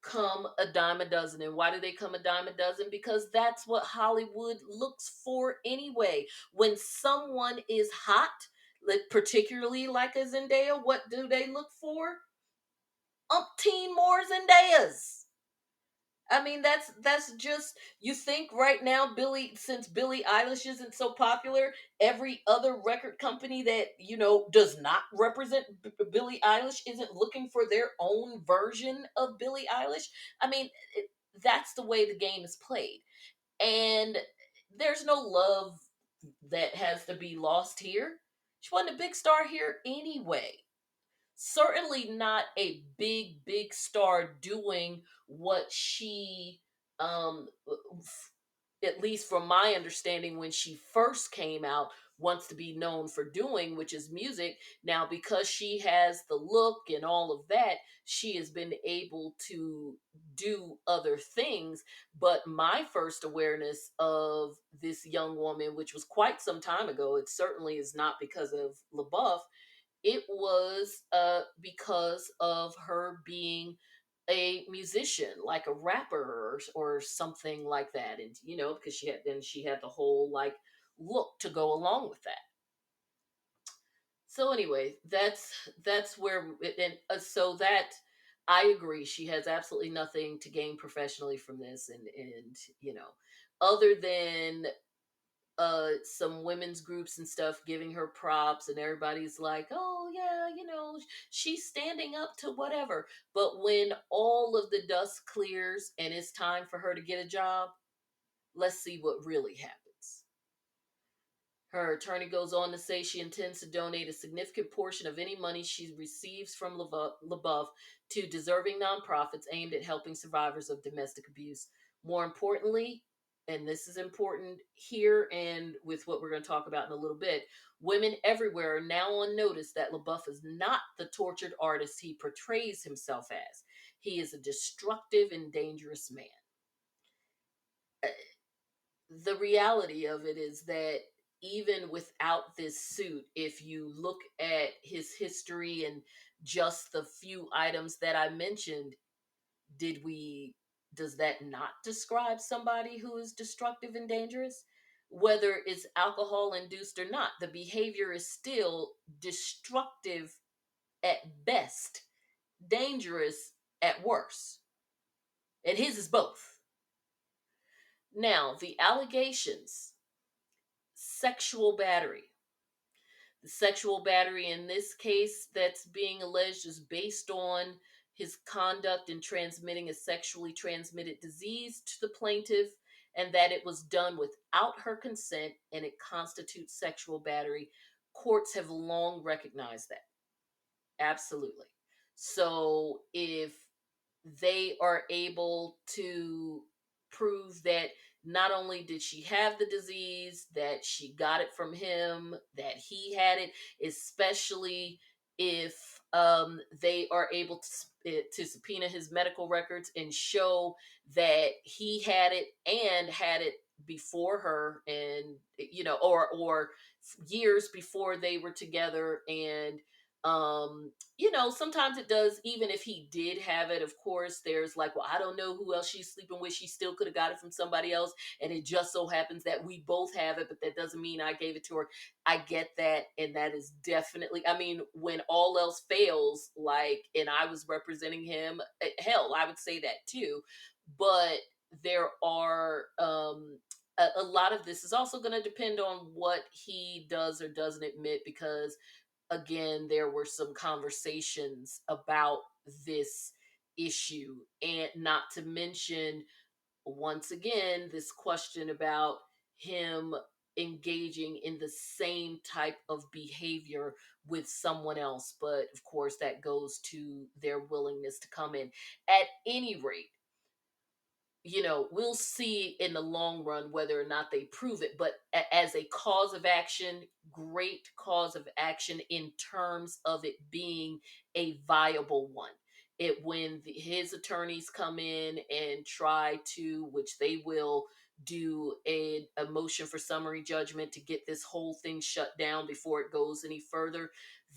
come a dime a dozen. And why do they come a dime a dozen? Because that's what Hollywood looks for anyway. When someone is hot, like particularly like a Zendaya, what do they look for? Umpteen more Zendayas. I mean, that's just, you think right now, since Billie Eilish isn't so popular, every other record company that does not represent Billie Eilish isn't looking for their own version of Billie Eilish. I mean, that's the way the game is played, and there's no love that has to be lost here. She wasn't a big star here anyway. Certainly not a big star doing what she, um at least from my understanding, when she first came out, wants to be known for doing, which is music. Now, because she has the look and all of that, she has been able to do other things. But my first awareness of this young woman, which was quite some time ago, it certainly is not because of LaBeouf. It was because of her being a musician, like a rapper, or something like that. And because she had the whole like look to go along with that. So anyway, that's where and so that I agree, she has absolutely nothing to gain professionally from this. And other than some women's groups and stuff giving her props, and everybody's like, oh yeah, she's standing up to whatever. But when all of the dust clears and it's time for her to get a job, let's see what really happens. Her attorney goes on to say she intends to donate a significant portion of any money she receives from LaBeouf to deserving nonprofits aimed at helping survivors of domestic abuse. More importantly, and this is important here and with what we're going to talk about in a little bit, women everywhere are now on notice that LaBeouf is not the tortured artist he portrays himself as. He is a destructive and dangerous man. The reality of it is that even without this suit, if you look at his history and just the few items that I mentioned, does that not describe somebody who is destructive and dangerous? Whether it's alcohol induced or not, the behavior is still destructive at best, dangerous at worst. And his is both. Now, the allegations: sexual battery. The sexual battery in this case that's being alleged is based on his conduct in transmitting a sexually transmitted disease to the plaintiff, and that it was done without her consent and it constitutes sexual battery. Courts have long recognized that. Absolutely. So if they are able to prove that not only did she have the disease, that she got it from him, that he had it, especially if they are able to subpoena his medical records and show that he had it and had it before her, and or years before they were together. And sometimes it does, even if he did have it, of course, there's like, well, I don't know who else she's sleeping with. She still could have got it from somebody else. And it just so happens that we both have it, but that doesn't mean I gave it to her. I get that. And that is definitely, I mean, when all else fails, like, and I was representing him, hell, I would say that too. But there are, a lot of this is also going to depend on what he does or doesn't admit, because again, there were some conversations about this issue. And not to mention, once again, this question about him engaging in the same type of behavior with someone else. But of course, that goes to their willingness to come in. At any rate, we'll see in the long run whether or not they prove it. But as a cause of action, great cause of action in terms of it being a viable one. When his attorneys come in and try to, which they will, do a motion for summary judgment to get this whole thing shut down before it goes any further,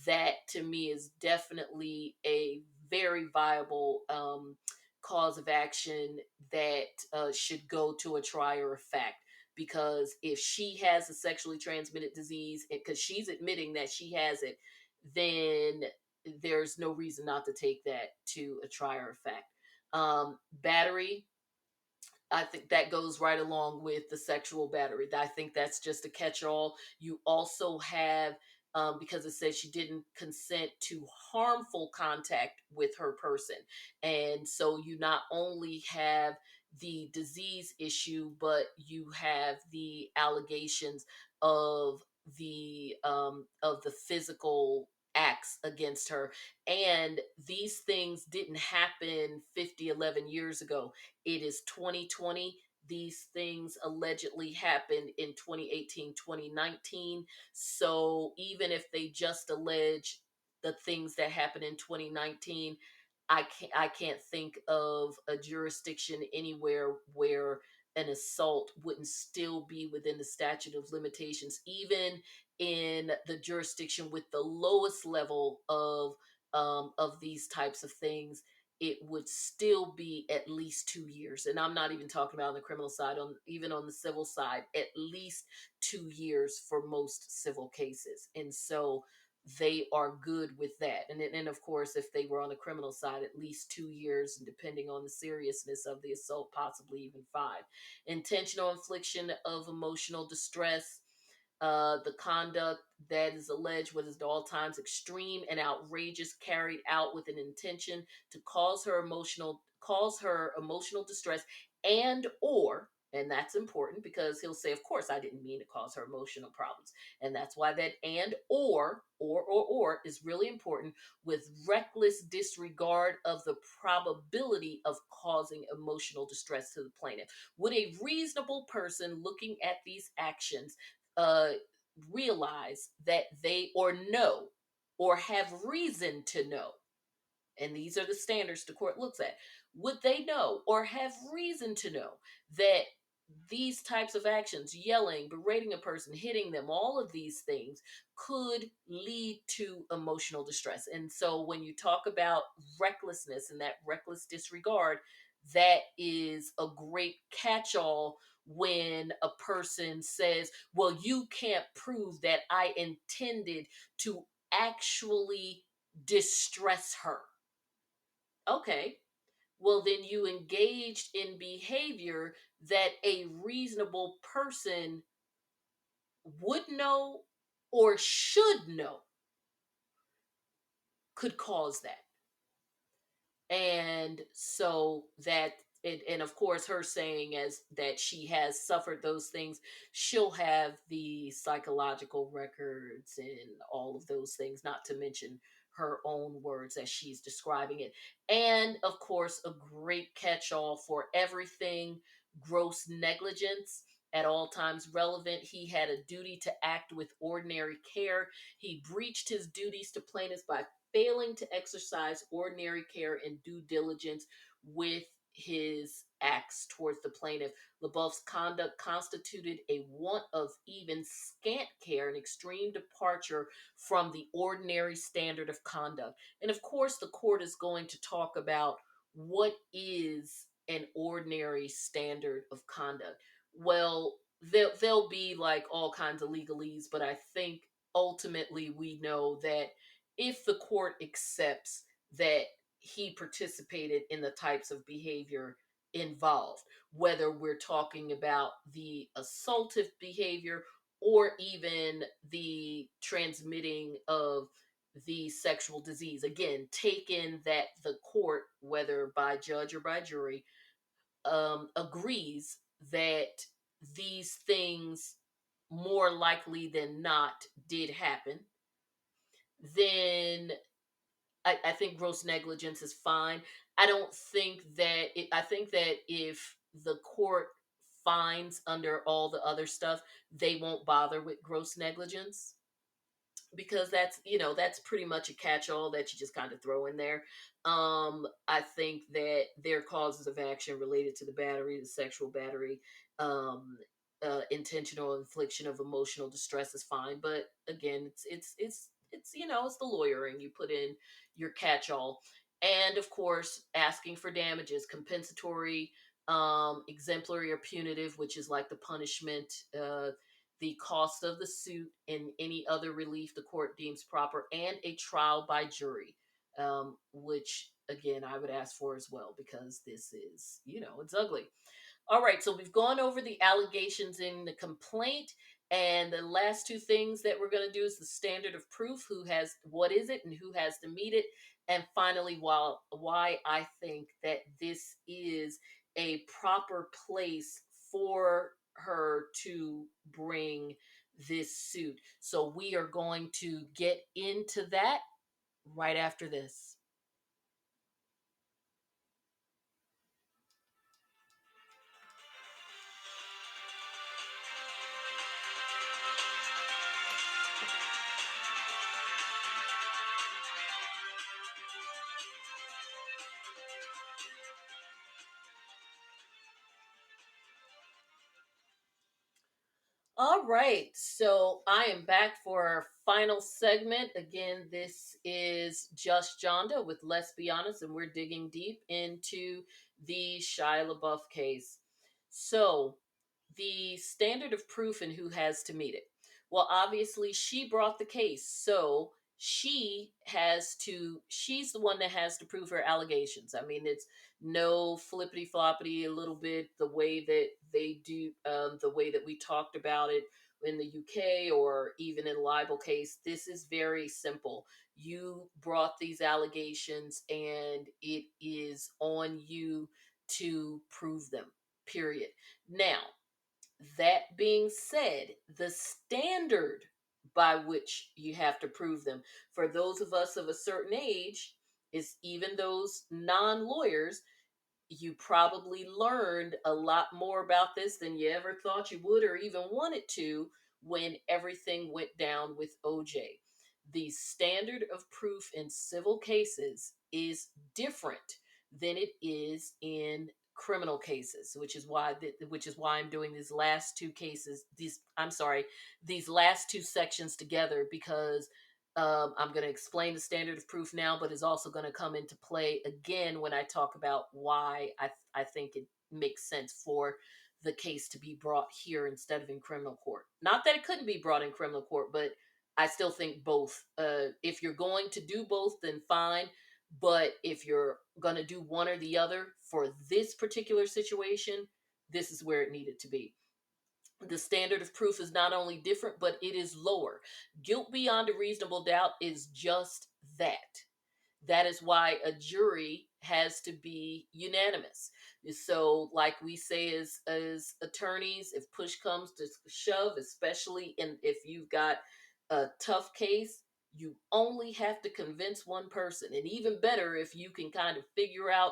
that to me is definitely a very viable cause of action that should go to a trier of fact. Because if she has a sexually transmitted disease, because she's admitting that she has it, then there's no reason not to take that to a trier of fact. Battery, I think that goes right along with the sexual battery. I think that's just a catch-all. You also have, because it says she didn't consent to harmful contact with her person, and so you not only have the disease issue, but you have the allegations of the physical acts against her. And these things didn't happen 50, 11 years ago. It is 2020. These things allegedly happened in 2018, 2019. So even if they just allege the things that happened in 2019, I can't think of a jurisdiction anywhere where an assault wouldn't still be within the statute of limitations, even in the jurisdiction with the lowest level of these types of things. It would still be at least 2 years. And I'm not even talking about on the criminal side, even on the civil side, at least 2 years for most civil cases. And so they are good with that. And of course, if they were on the criminal side, at least 2 years, and depending on the seriousness of the assault, possibly even 5. Intentional infliction of emotional distress. The conduct that is alleged was at all times extreme and outrageous, carried out with an intention to cause her emotional distress, and that's important because he'll say, of course I didn't mean to cause her emotional problems. And that's why that and or is really important, with reckless disregard of the probability of causing emotional distress to the plaintiff. Would a reasonable person looking at these actions uh, realize that they or know or have reason to know, and these are the standards the court looks at, would they know or have reason to know that these types of actions, yelling, berating a person, hitting them, all of these things could lead to emotional distress? And so when you talk about recklessness and that reckless disregard, that is a great catch-all when a person says, well, you can't prove that I intended to actually distress her. Okay, well, then you engaged in behavior that a reasonable person would know or should know could cause that. And so that and of course her saying as that she has suffered those things, she'll have the psychological records and all of those things, not to mention her own words as she's describing it. And of course, a great catch-all for everything gross negligence, at all times relevant. He had a duty to act with ordinary care. He breached his duties to plaintiffs by failing to exercise ordinary care and due diligence with his acts towards the plaintiff. Lebeouf's conduct constituted a want of even scant care, an extreme departure from the ordinary standard of conduct. And of course, the court is going to talk about what is an ordinary standard of conduct. Well, there'll be like all kinds of legalese, but I think ultimately we know that if the court accepts that he participated in the types of behavior involved, whether we're talking about the assaultive behavior or even the transmitting of the sexual disease. Again, taken that the court, whether by judge or by jury, agrees that these things more likely than not did happen, then I think gross negligence is fine. I don't think that I think that if the court finds under all the other stuff, they won't bother with gross negligence because that's pretty much a catch-all that you just kind of throw in there. I think that their causes of action related to the battery, the sexual battery, um intentional infliction of emotional distress is fine, but again, it's the lawyering. You put in your catch-all, and of course asking for damages, compensatory, exemplary, or punitive, which is like the punishment, the cost of the suit, and any other relief the court deems proper, and a trial by jury, which again I would ask for as well because this is, it's ugly. All right, so we've gone over the allegations in the complaint, and the last two things that we're going to do is the standard of proof, who has what is it and who has to meet it, and finally, why I think that this is a proper place for her to bring this suit. So we are going to get into that right after this. All right, so I am back for our final segment. Again, this is Just Johnda with Let's Be Honest, and we're digging deep into the Shia Lebeouf case. So, the standard of proof and who has to meet it. Well, obviously, she brought the case, so she's the one that has to prove her allegations. I mean, it's no flippity floppity, a little bit the way that they do, the way that we talked about it in the UK or even in libel case. This is very simple. You brought these allegations, and it is on you to prove them, period. Now, that being said, the standard by which you have to prove them, for those of us of a certain age, is even those non lawyers, you probably learned a lot more about this than you ever thought you would or even wanted to when everything went down with OJ. The standard of proof in civil cases is different than it is in criminal cases, which is why I'm doing these last two cases, these last two sections together, because I'm going to explain the standard of proof now, but it's also going to come into play again when I talk about why I think it makes sense for the case to be brought here instead of in criminal court. Not that it couldn't be brought in criminal court, but I still think both. If you're going to do both, then fine. But if you're going to do one or the other for this particular situation, this is where it needed to be. The standard of proof is not only different, but it is lower. Guilt beyond a reasonable doubt is just that. that is why a jury has to be unanimous. So, like we say as attorneys, if push comes to shove, especially in if you've got a tough case, you only have to convince one person. And even better if you can kind of figure out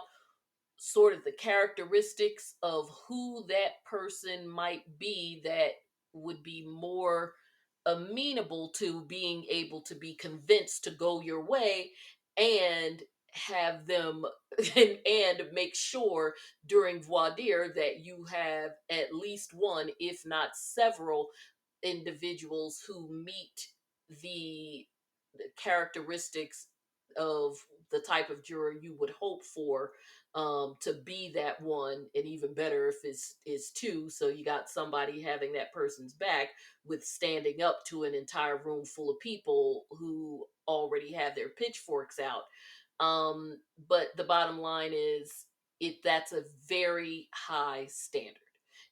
sort of the characteristics of who that person might be that would be more amenable to being able to be convinced to go your way, and have them and make sure during voir dire that you have at least one, if not several, individuals who meet the characteristics of the type of juror you would hope for, to be that one. And even better if it's two, so you got somebody having that person's back with standing up to an entire room full of people who already have their pitchforks out. But the bottom line is, that's a very high standard.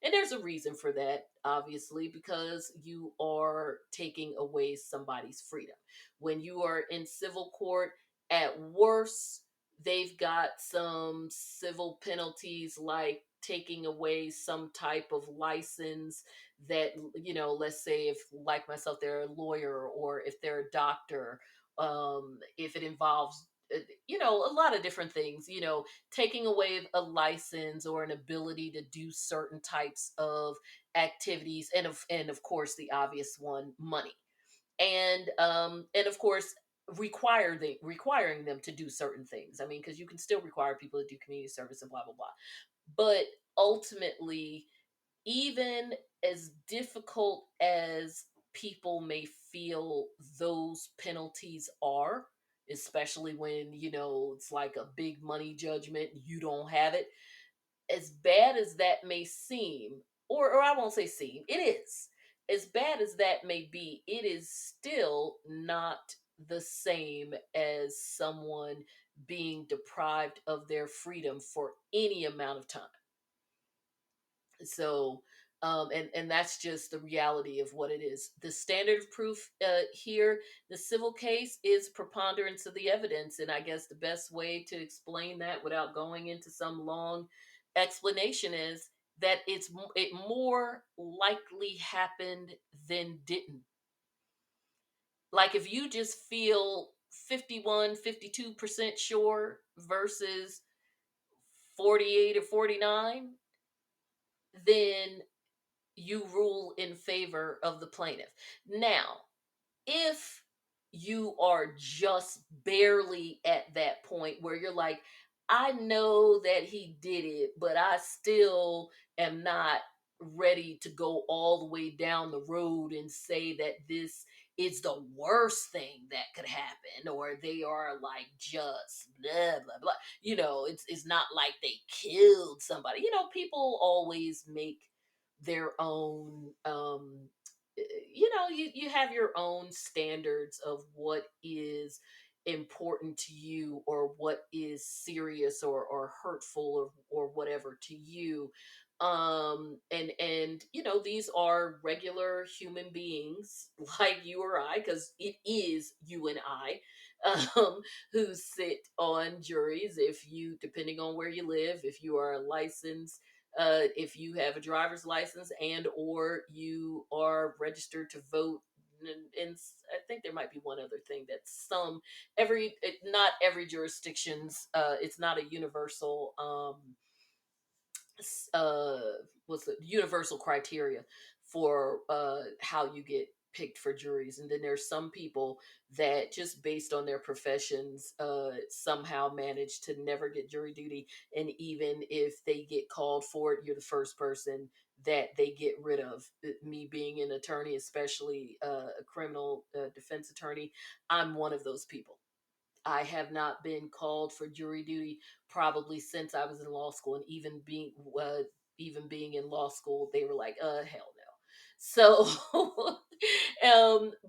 And there's a reason for that, obviously, because you are taking away somebody's freedom. When you are in civil court, at worst, they've got some civil penalties like taking away some type of license that, let's say if, like myself, they're a lawyer, or if they're a doctor, if it involves a lot of different things, taking away a license or an ability to do certain types of activities, and of course the obvious one, money, and of course requiring them to do certain things. I mean, because you can still require people to do community service and blah blah blah, but ultimately, even as difficult as people may feel those penalties are, especially when, it's like a big money judgment, you don't have it, as bad as that may seem, or I won't say seem, it is. As bad as that may be, it is still not the same as someone being deprived of their freedom for any amount of time. So, and that's just the reality of what it is. The standard of proof here, the civil case, is preponderance of the evidence, and I guess the best way to explain that without going into some long explanation is that it more likely happened than didn't. Like if you just feel 51, 52% sure versus 48 or 49, then you rule in favor of the plaintiff. Now, if you are just barely at that point where you're like, I know that he did it, but I still am not ready to go all the way down the road and say that this is the worst thing that could happen, or they are like just blah blah blah. It's not like they killed somebody. People always make their own you have your own standards of what is important to you, or what is serious or hurtful, or whatever to you. And these are regular human beings like you or I, because it is you and I, who sit on juries. If you, depending on where you live, if you are a licensed, if you have a driver's license and or you are registered to vote, and I think there might be one other thing that not every jurisdiction's, it's not a universal uh what's the universal criteria for how you get picked for juries. And then there's some people that just based on their professions somehow manage to never get jury duty, and even if they get called for it, you're the first person that they get rid of. Me being an attorney, especially a criminal defense attorney, I'm one of those people. I have not been called for jury duty probably since I was in law school, and even being in law school, they were like, hell no. So,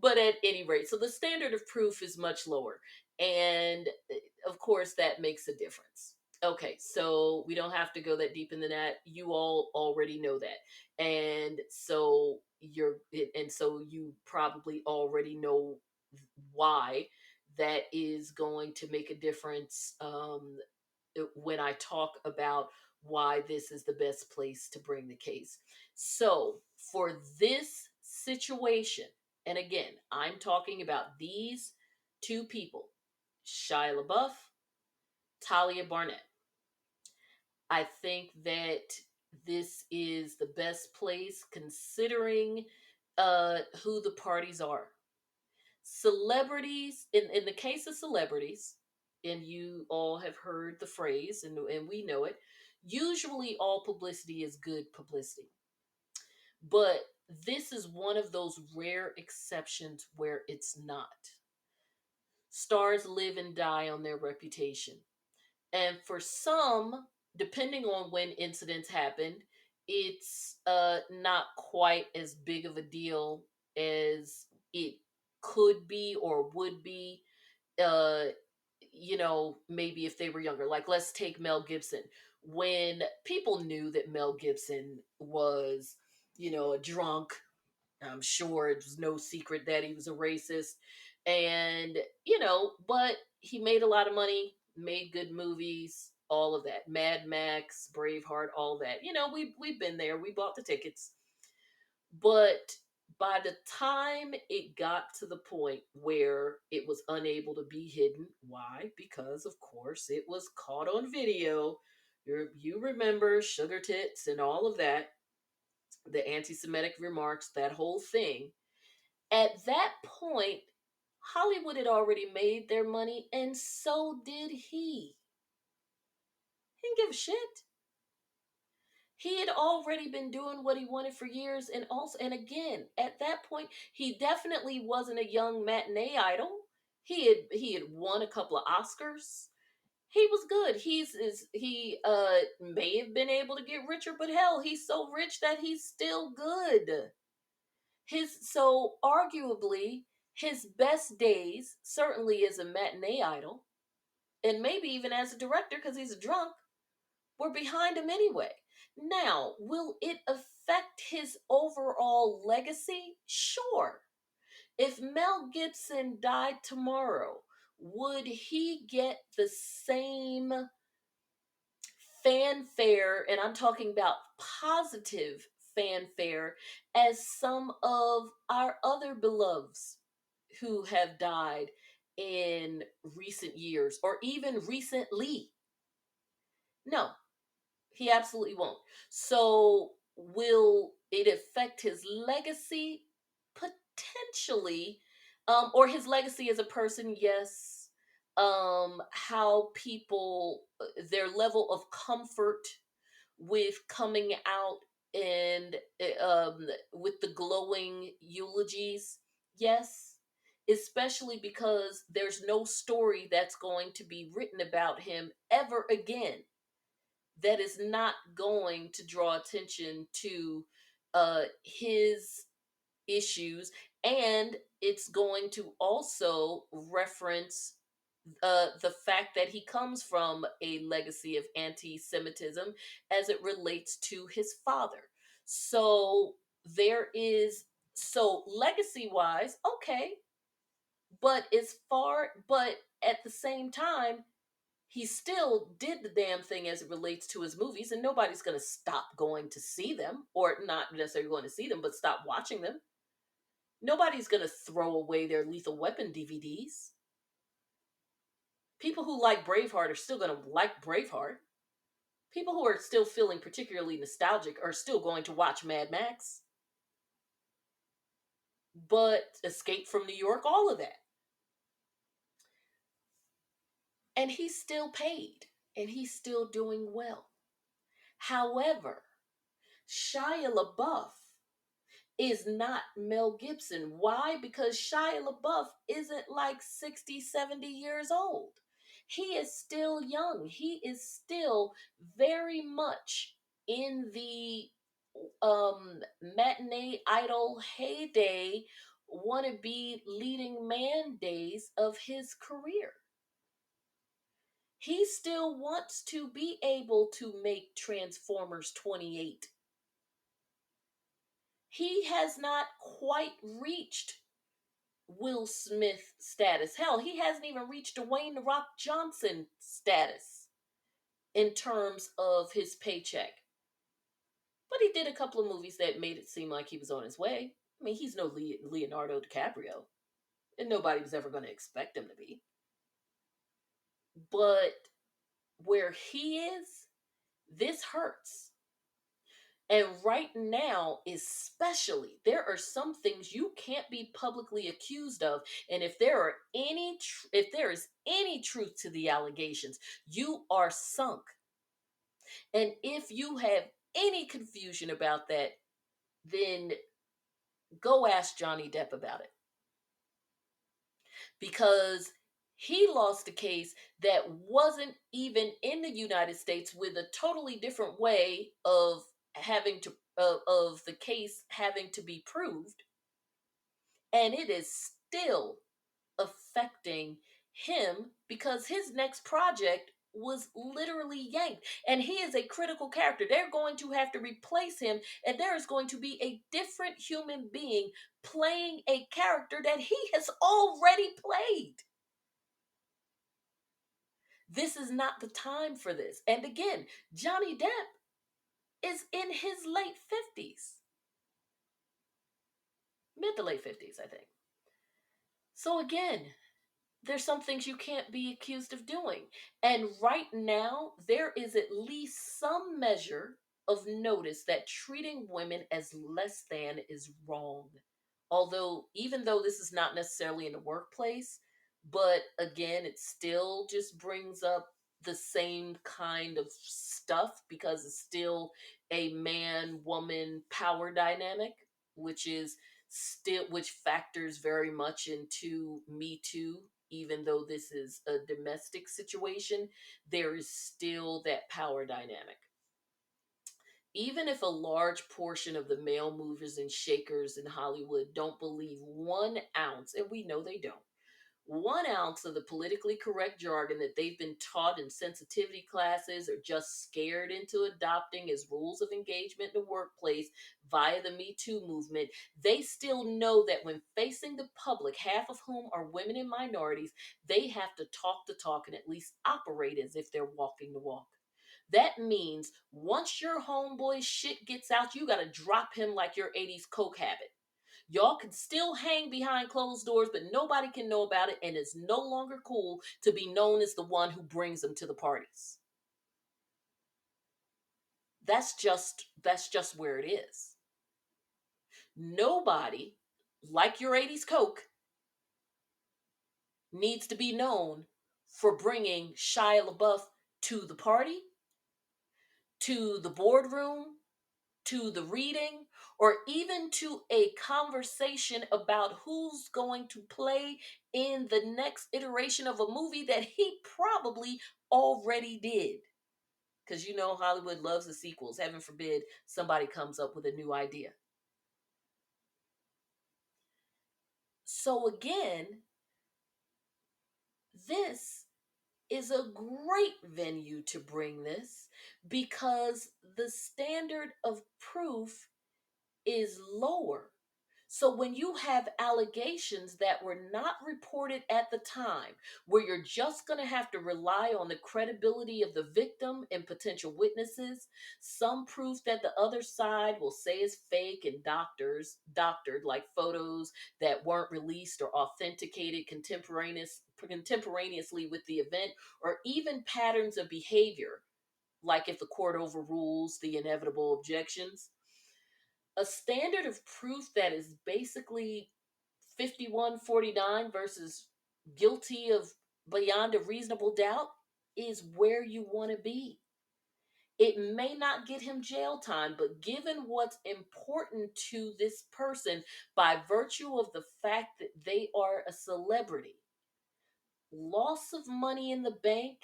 but at any rate, so the standard of proof is much lower, and of course that makes a difference. Okay, so we don't have to go that deep into that. You all already know that, and so you probably already know why that is going to make a difference when I talk about why this is the best place to bring the case. So, for this situation, and again, I'm talking about these two people, Shia LaBeouf, Tahliah Barnett. I think that this is the best place considering who the parties are. Celebrities, in the case of celebrities, and you all have heard the phrase, and we know it, usually all publicity is good publicity. But this is one of those rare exceptions where it's not. Stars live and die on their reputation. And for some, depending on when incidents happened, it's not quite as big of a deal as it could be or would be. Uh, maybe if they were younger. Like, let's take Mel Gibson. When people knew that Mel Gibson was, a drunk, I'm sure it was no secret that he was a racist. And, but he made a lot of money, made good movies, all of that. Mad Max, Braveheart, all that. We've been there. We bought the tickets. But by the time it got to the point where it was unable to be hidden, why? Because, of course, it was caught on video. You remember Sugar Tits and all of that, the anti Semitic remarks, that whole thing. At that point, Hollywood had already made their money, and so did he. He didn't give a shit. He had already been doing what he wanted for years, and again, at that point, he definitely wasn't a young matinee idol. He had won a couple of Oscars. He was good. He may have been able to get richer, but hell, he's so rich that he's still good. So arguably his best days, certainly as a matinee idol, and maybe even as a director because he's a drunk, were behind him anyway. Now, will it affect his overall legacy? Sure. If Mel Gibson died tomorrow, would he get the same fanfare, and I'm talking about positive fanfare, as some of our other beloveds who have died in recent years or even recently? No, he absolutely won't. So, will it affect his legacy? Potentially. Or his legacy as a person? Yes. How people, their level of comfort with coming out and with the glowing eulogies? Yes. Especially because there's no story that's going to be written about him ever again that is not going to draw attention to his issues, and it's going to also reference the fact that he comes from a legacy of anti-Semitism as it relates to his father. So legacy wise, okay, but at the same time, he still did the damn thing as it relates to his movies, and nobody's going to stop going to see them, or not necessarily going to see them, but stop watching them. Nobody's going to throw away their Lethal Weapon DVDs. People who like Braveheart are still going to like Braveheart. People who are still feeling particularly nostalgic are still going to watch Mad Max. But Escape from New York, all of that. And he's still paid, and he's still doing well. However, Shia LaBeouf is not Mel Gibson. Why? Because Shia LaBeouf isn't like 60, 70 years old. He is still young. He is still very much in the matinee idol heyday, wannabe leading man days of his career. He still wants to be able to make Transformers 28. He has not quite reached Will Smith status. Hell, he hasn't even reached Dwayne The Rock Johnson status in terms of his paycheck. But he did a couple of movies that made it seem like he was on his way. I mean, he's no Leonardo DiCaprio, and nobody was ever going to expect him to be. But where he is, this hurts. And right now, especially, there are some things you can't be publicly accused of. And if if there is any truth to the allegations, you are sunk. And if you have any confusion about that, then go ask Johnny Depp about it. Because he lost a case that wasn't even in the United States, with a totally different way of having to of the case having to be proved, and it is still affecting him because his next project was literally yanked, and he is a critical character. They're going to have to replace him, and there is going to be a different human being playing a character that he has already played. This is not the time for this. And again, Johnny Depp is in his late 50s, mid to late 50s, I think. So again, there's some things you can't be accused of doing. And right now, there is at least some measure of notice that treating women as less than is wrong. Although, even though this is not necessarily in the workplace, but again, it still just brings up the same kind of stuff because it's still a man woman power dynamic, which is which factors very much into Me Too. Even though this is a domestic situation, there is still that power dynamic. Even if a large portion of the male movers and shakers in Hollywood don't believe 1 ounce, and we know they don't, 1 ounce of the politically correct jargon that they've been taught in sensitivity classes, or just scared into adopting as rules of engagement in the workplace via the Me Too movement, they still know that when facing the public, half of whom are women and minorities, they have to talk the talk and at least operate as if they're walking the walk. That means once your homeboy shit gets out, you gotta drop him like your 80s coke habit. Y'all can still hang behind closed doors, but nobody can know about it, and it's no longer cool to be known as the one who brings them to the parties. That's just where it is. Nobody, like your 80s coke, needs to be known for bringing Shia Lebeouf to the party, to the boardroom, to the reading, or even to a conversation about who's going to play in the next iteration of a movie that he probably already did. Because you know Hollywood loves the sequels. Heaven forbid somebody comes up with a new idea. So again, this is a great venue to bring this, because the standard of proof is lower. So when you have allegations that were not reported at the time, where you're just going to have to rely on the credibility of the victim and potential witnesses, some proof that the other side will say is fake and doctored, like photos that weren't released or authenticated contemporaneously with the event, or even patterns of behavior, like if the court overrules the inevitable objections. A standard of proof that is basically 51-49 versus guilty of beyond a reasonable doubt is where you want to be. It may not get him jail time, but given what's important to this person by virtue of the fact that they are a celebrity, loss of money in the bank,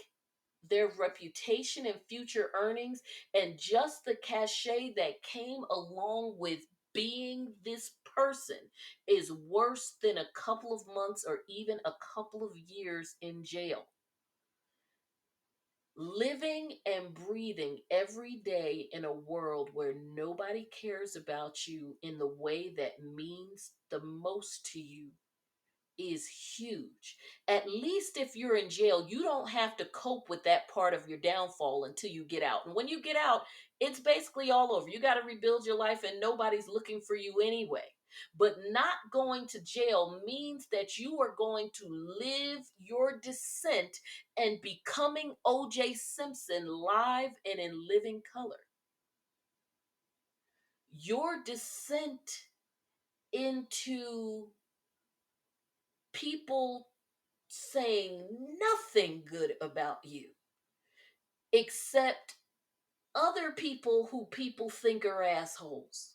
their reputation and future earnings, and just the cachet that came along with being this person is worse than a couple of months or even a couple of years in jail. Living and breathing every day in a world where nobody cares about you in the way that means the most to you is huge. At least if you're in jail, you don't have to cope with that part of your downfall until you get out. And when you get out, it's basically all over. You got to rebuild your life and nobody's looking for you anyway. But not going to jail means that you are going to live your descent and becoming OJ Simpson live and in living color. Your descent into people saying nothing good about you except other people who people think are assholes.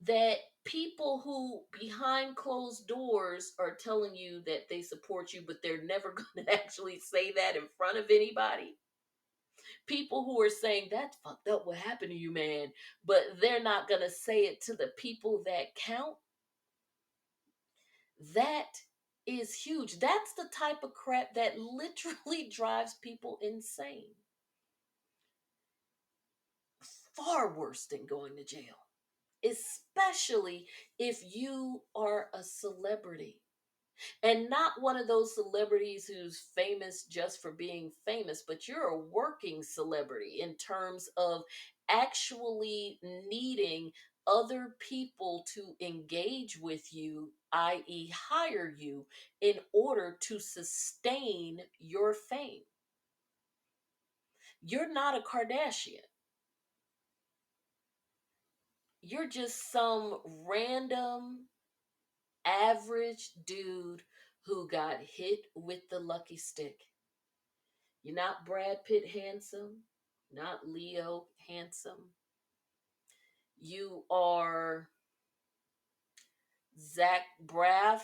That people who behind closed doors are telling you that they support you, but they're never going to actually say that in front of anybody. People who are saying that's fucked up what happened to you, man, but they're not going to say it to the people that count. That is huge. That's the type of crap that literally drives people insane. Far worse than going to jail, especially if you are a celebrity. And not one of those celebrities who's famous just for being famous, but you're a working celebrity in terms of actually needing other people to engage with you, i.e., hire you, in order to sustain your fame. You're not a Kardashian. You're just some random average dude who got hit with the lucky stick. You're not Brad Pitt handsome, not Leo handsome. You are Zach Braff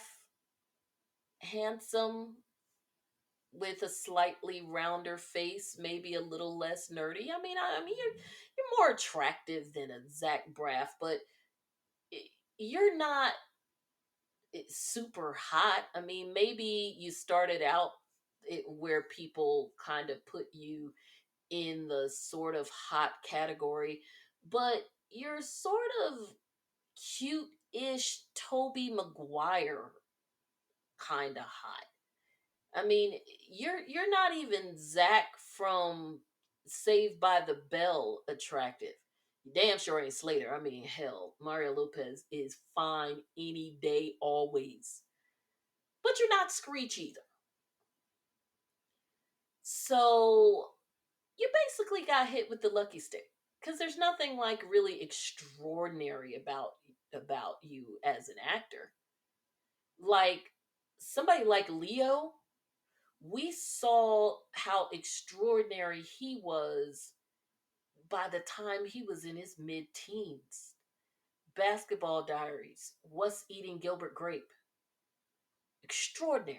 handsome with a slightly rounder face, maybe a little less nerdy. I mean, you're more attractive than a Zach Braff, but you're not super hot. I mean, maybe you started out where people kind of put you in the sort of hot category, but you're sort of cute-ish Toby Maguire kind of hot. I mean, you're not even Zach from Saved by the Bell attractive. Damn sure ain't Slater. I mean, hell, Mario Lopez is fine any day, always. But you're not Screech either. So you basically got hit with the lucky stick because there's nothing like really extraordinary about you as an actor. Like somebody like Leo, we saw how extraordinary he was by the time he was in his mid-teens. Basketball Diaries, What's Eating Gilbert Grape, extraordinary.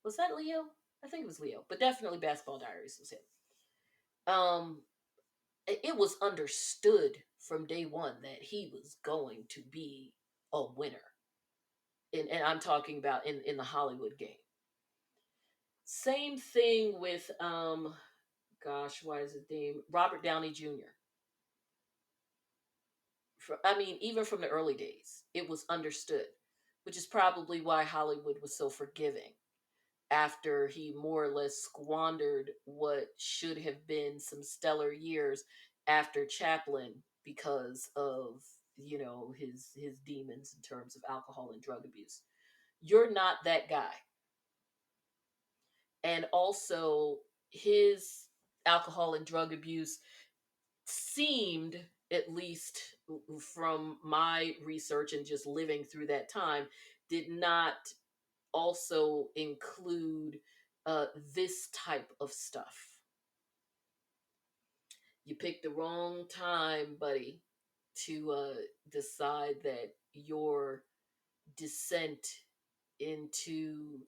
Was that Leo? I think it was Leo, but definitely Basketball Diaries was him. Um, it was understood from day one that he was going to be a winner. And I'm talking about in the Hollywood game. Same thing with gosh, why is his name? Robert Downey Jr. I mean, even from the early days, it was understood, which is probably why Hollywood was so forgiving after he more or less squandered what should have been some stellar years after Chaplin because of his demons in terms of alcohol and drug abuse. You're not that guy. And also his alcohol and drug abuse seemed, at least from my research and just living through that time, did not also include this type of stuff. You picked the wrong time, buddy, to decide that your descent into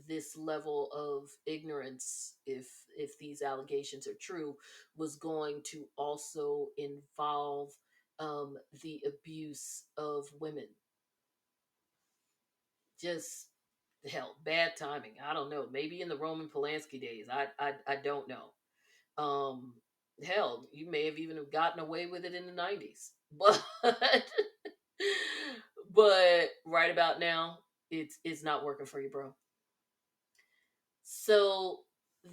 this level of ignorance, if these allegations are true, was going to also involve the abuse of women. Just hell, bad timing. I don't know. Maybe in the Roman Polanski days. I don't know. Um, hell, you may have even have gotten away with it in the 90s, but but right about now, it's not working for you, bro. So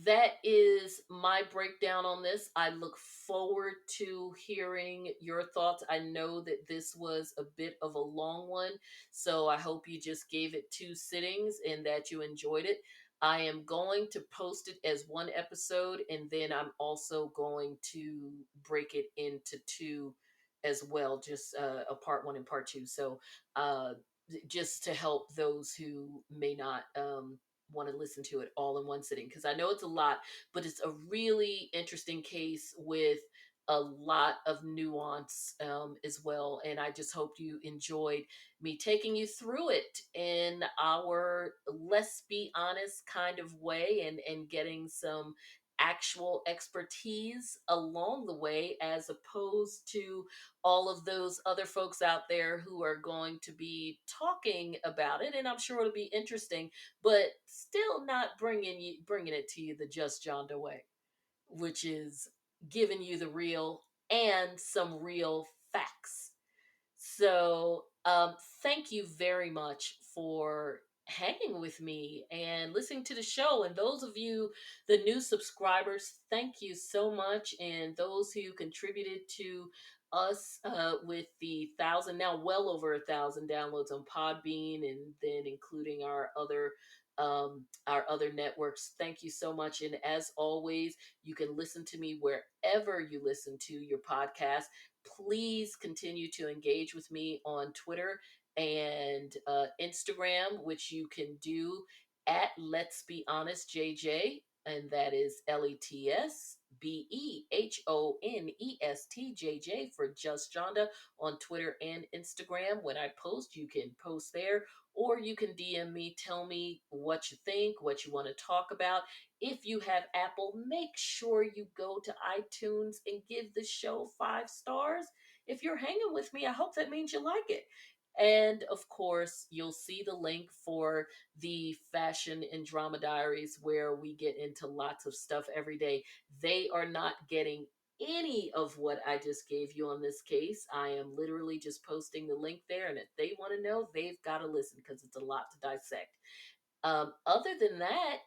that is my breakdown on this. I look forward to hearing your thoughts. I know that this was a bit of a long one, so I hope you just gave it two sittings and that you enjoyed it. I am going to post it as one episode, and then I'm also going to break it into two as well, just a part one and part two. So, just to help those who may not want to listen to it all in one sitting, because I know it's a lot, but it's a really interesting case with a lot of nuance as well. And I just hope you enjoyed me taking you through it in our let's be honest kind of way, and getting some actual expertise along the way, as opposed to all of those other folks out there who are going to be talking about it. And I'm sure it'll be interesting, but still not bringing it to you the Just Johnda way, which is giving you the real and some real facts. So, thank you very much for hanging with me and listening to the show. And those of you, the new subscribers, thank you so much. And those who contributed to us with the thousand, now well over 1,000 downloads on Podbean, and then including our other networks. Thank you so much. And as always, you can listen to me wherever you listen to your podcast. Please continue to engage with me on Twitter and Instagram, which you can do at Let's Be Honest JJ, and that is LETSBEHONESTJJ for Just Johnda on Twitter and Instagram. When I post, you can post there, or you can DM me, tell me what you think, what you want to talk about. If you have Apple, make sure you go to iTunes and give the show 5 stars. If you're hanging with me, I hope that means you like it. And of course, you'll see the link for the Fashion and Drama Diaries, where we get into lots of stuff every day. They are not getting any of what I just gave you on this case. I am literally just posting the link there, and if they want to know, they've got to listen, because it's a lot to dissect. Other than that,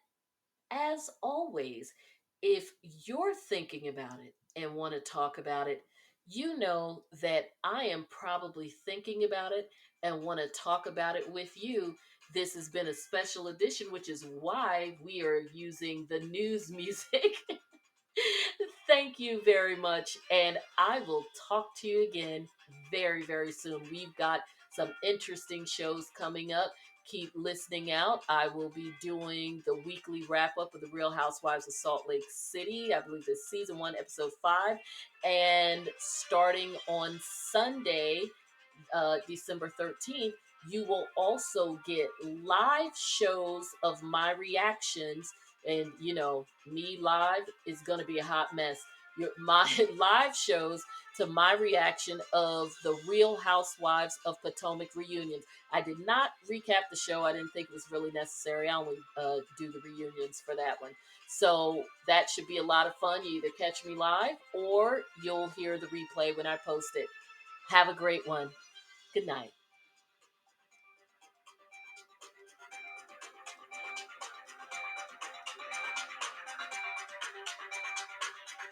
as always, if you're thinking about it and want to talk about it, you know that I am probably thinking about it and want to talk about it with you. This has been a special edition, which is why we are using the news music. Thank you very much. And I will talk to you again very, very soon. We've got some interesting shows coming up. Keep listening out. I will be doing the weekly wrap up of The Real Housewives of Salt Lake City. I believe it's season 1, episode 5. And starting on Sunday, December 13th, you will also get live shows of my reactions. And, me live is going to be a hot mess. My live shows to my reaction of the Real Housewives of Potomac reunions. I did not recap the show. I didn't think it was really necessary. I only do the reunions for that one. So that should be a lot of fun. You either catch me live, or you'll hear the replay when I post it. Have a great one. Good night.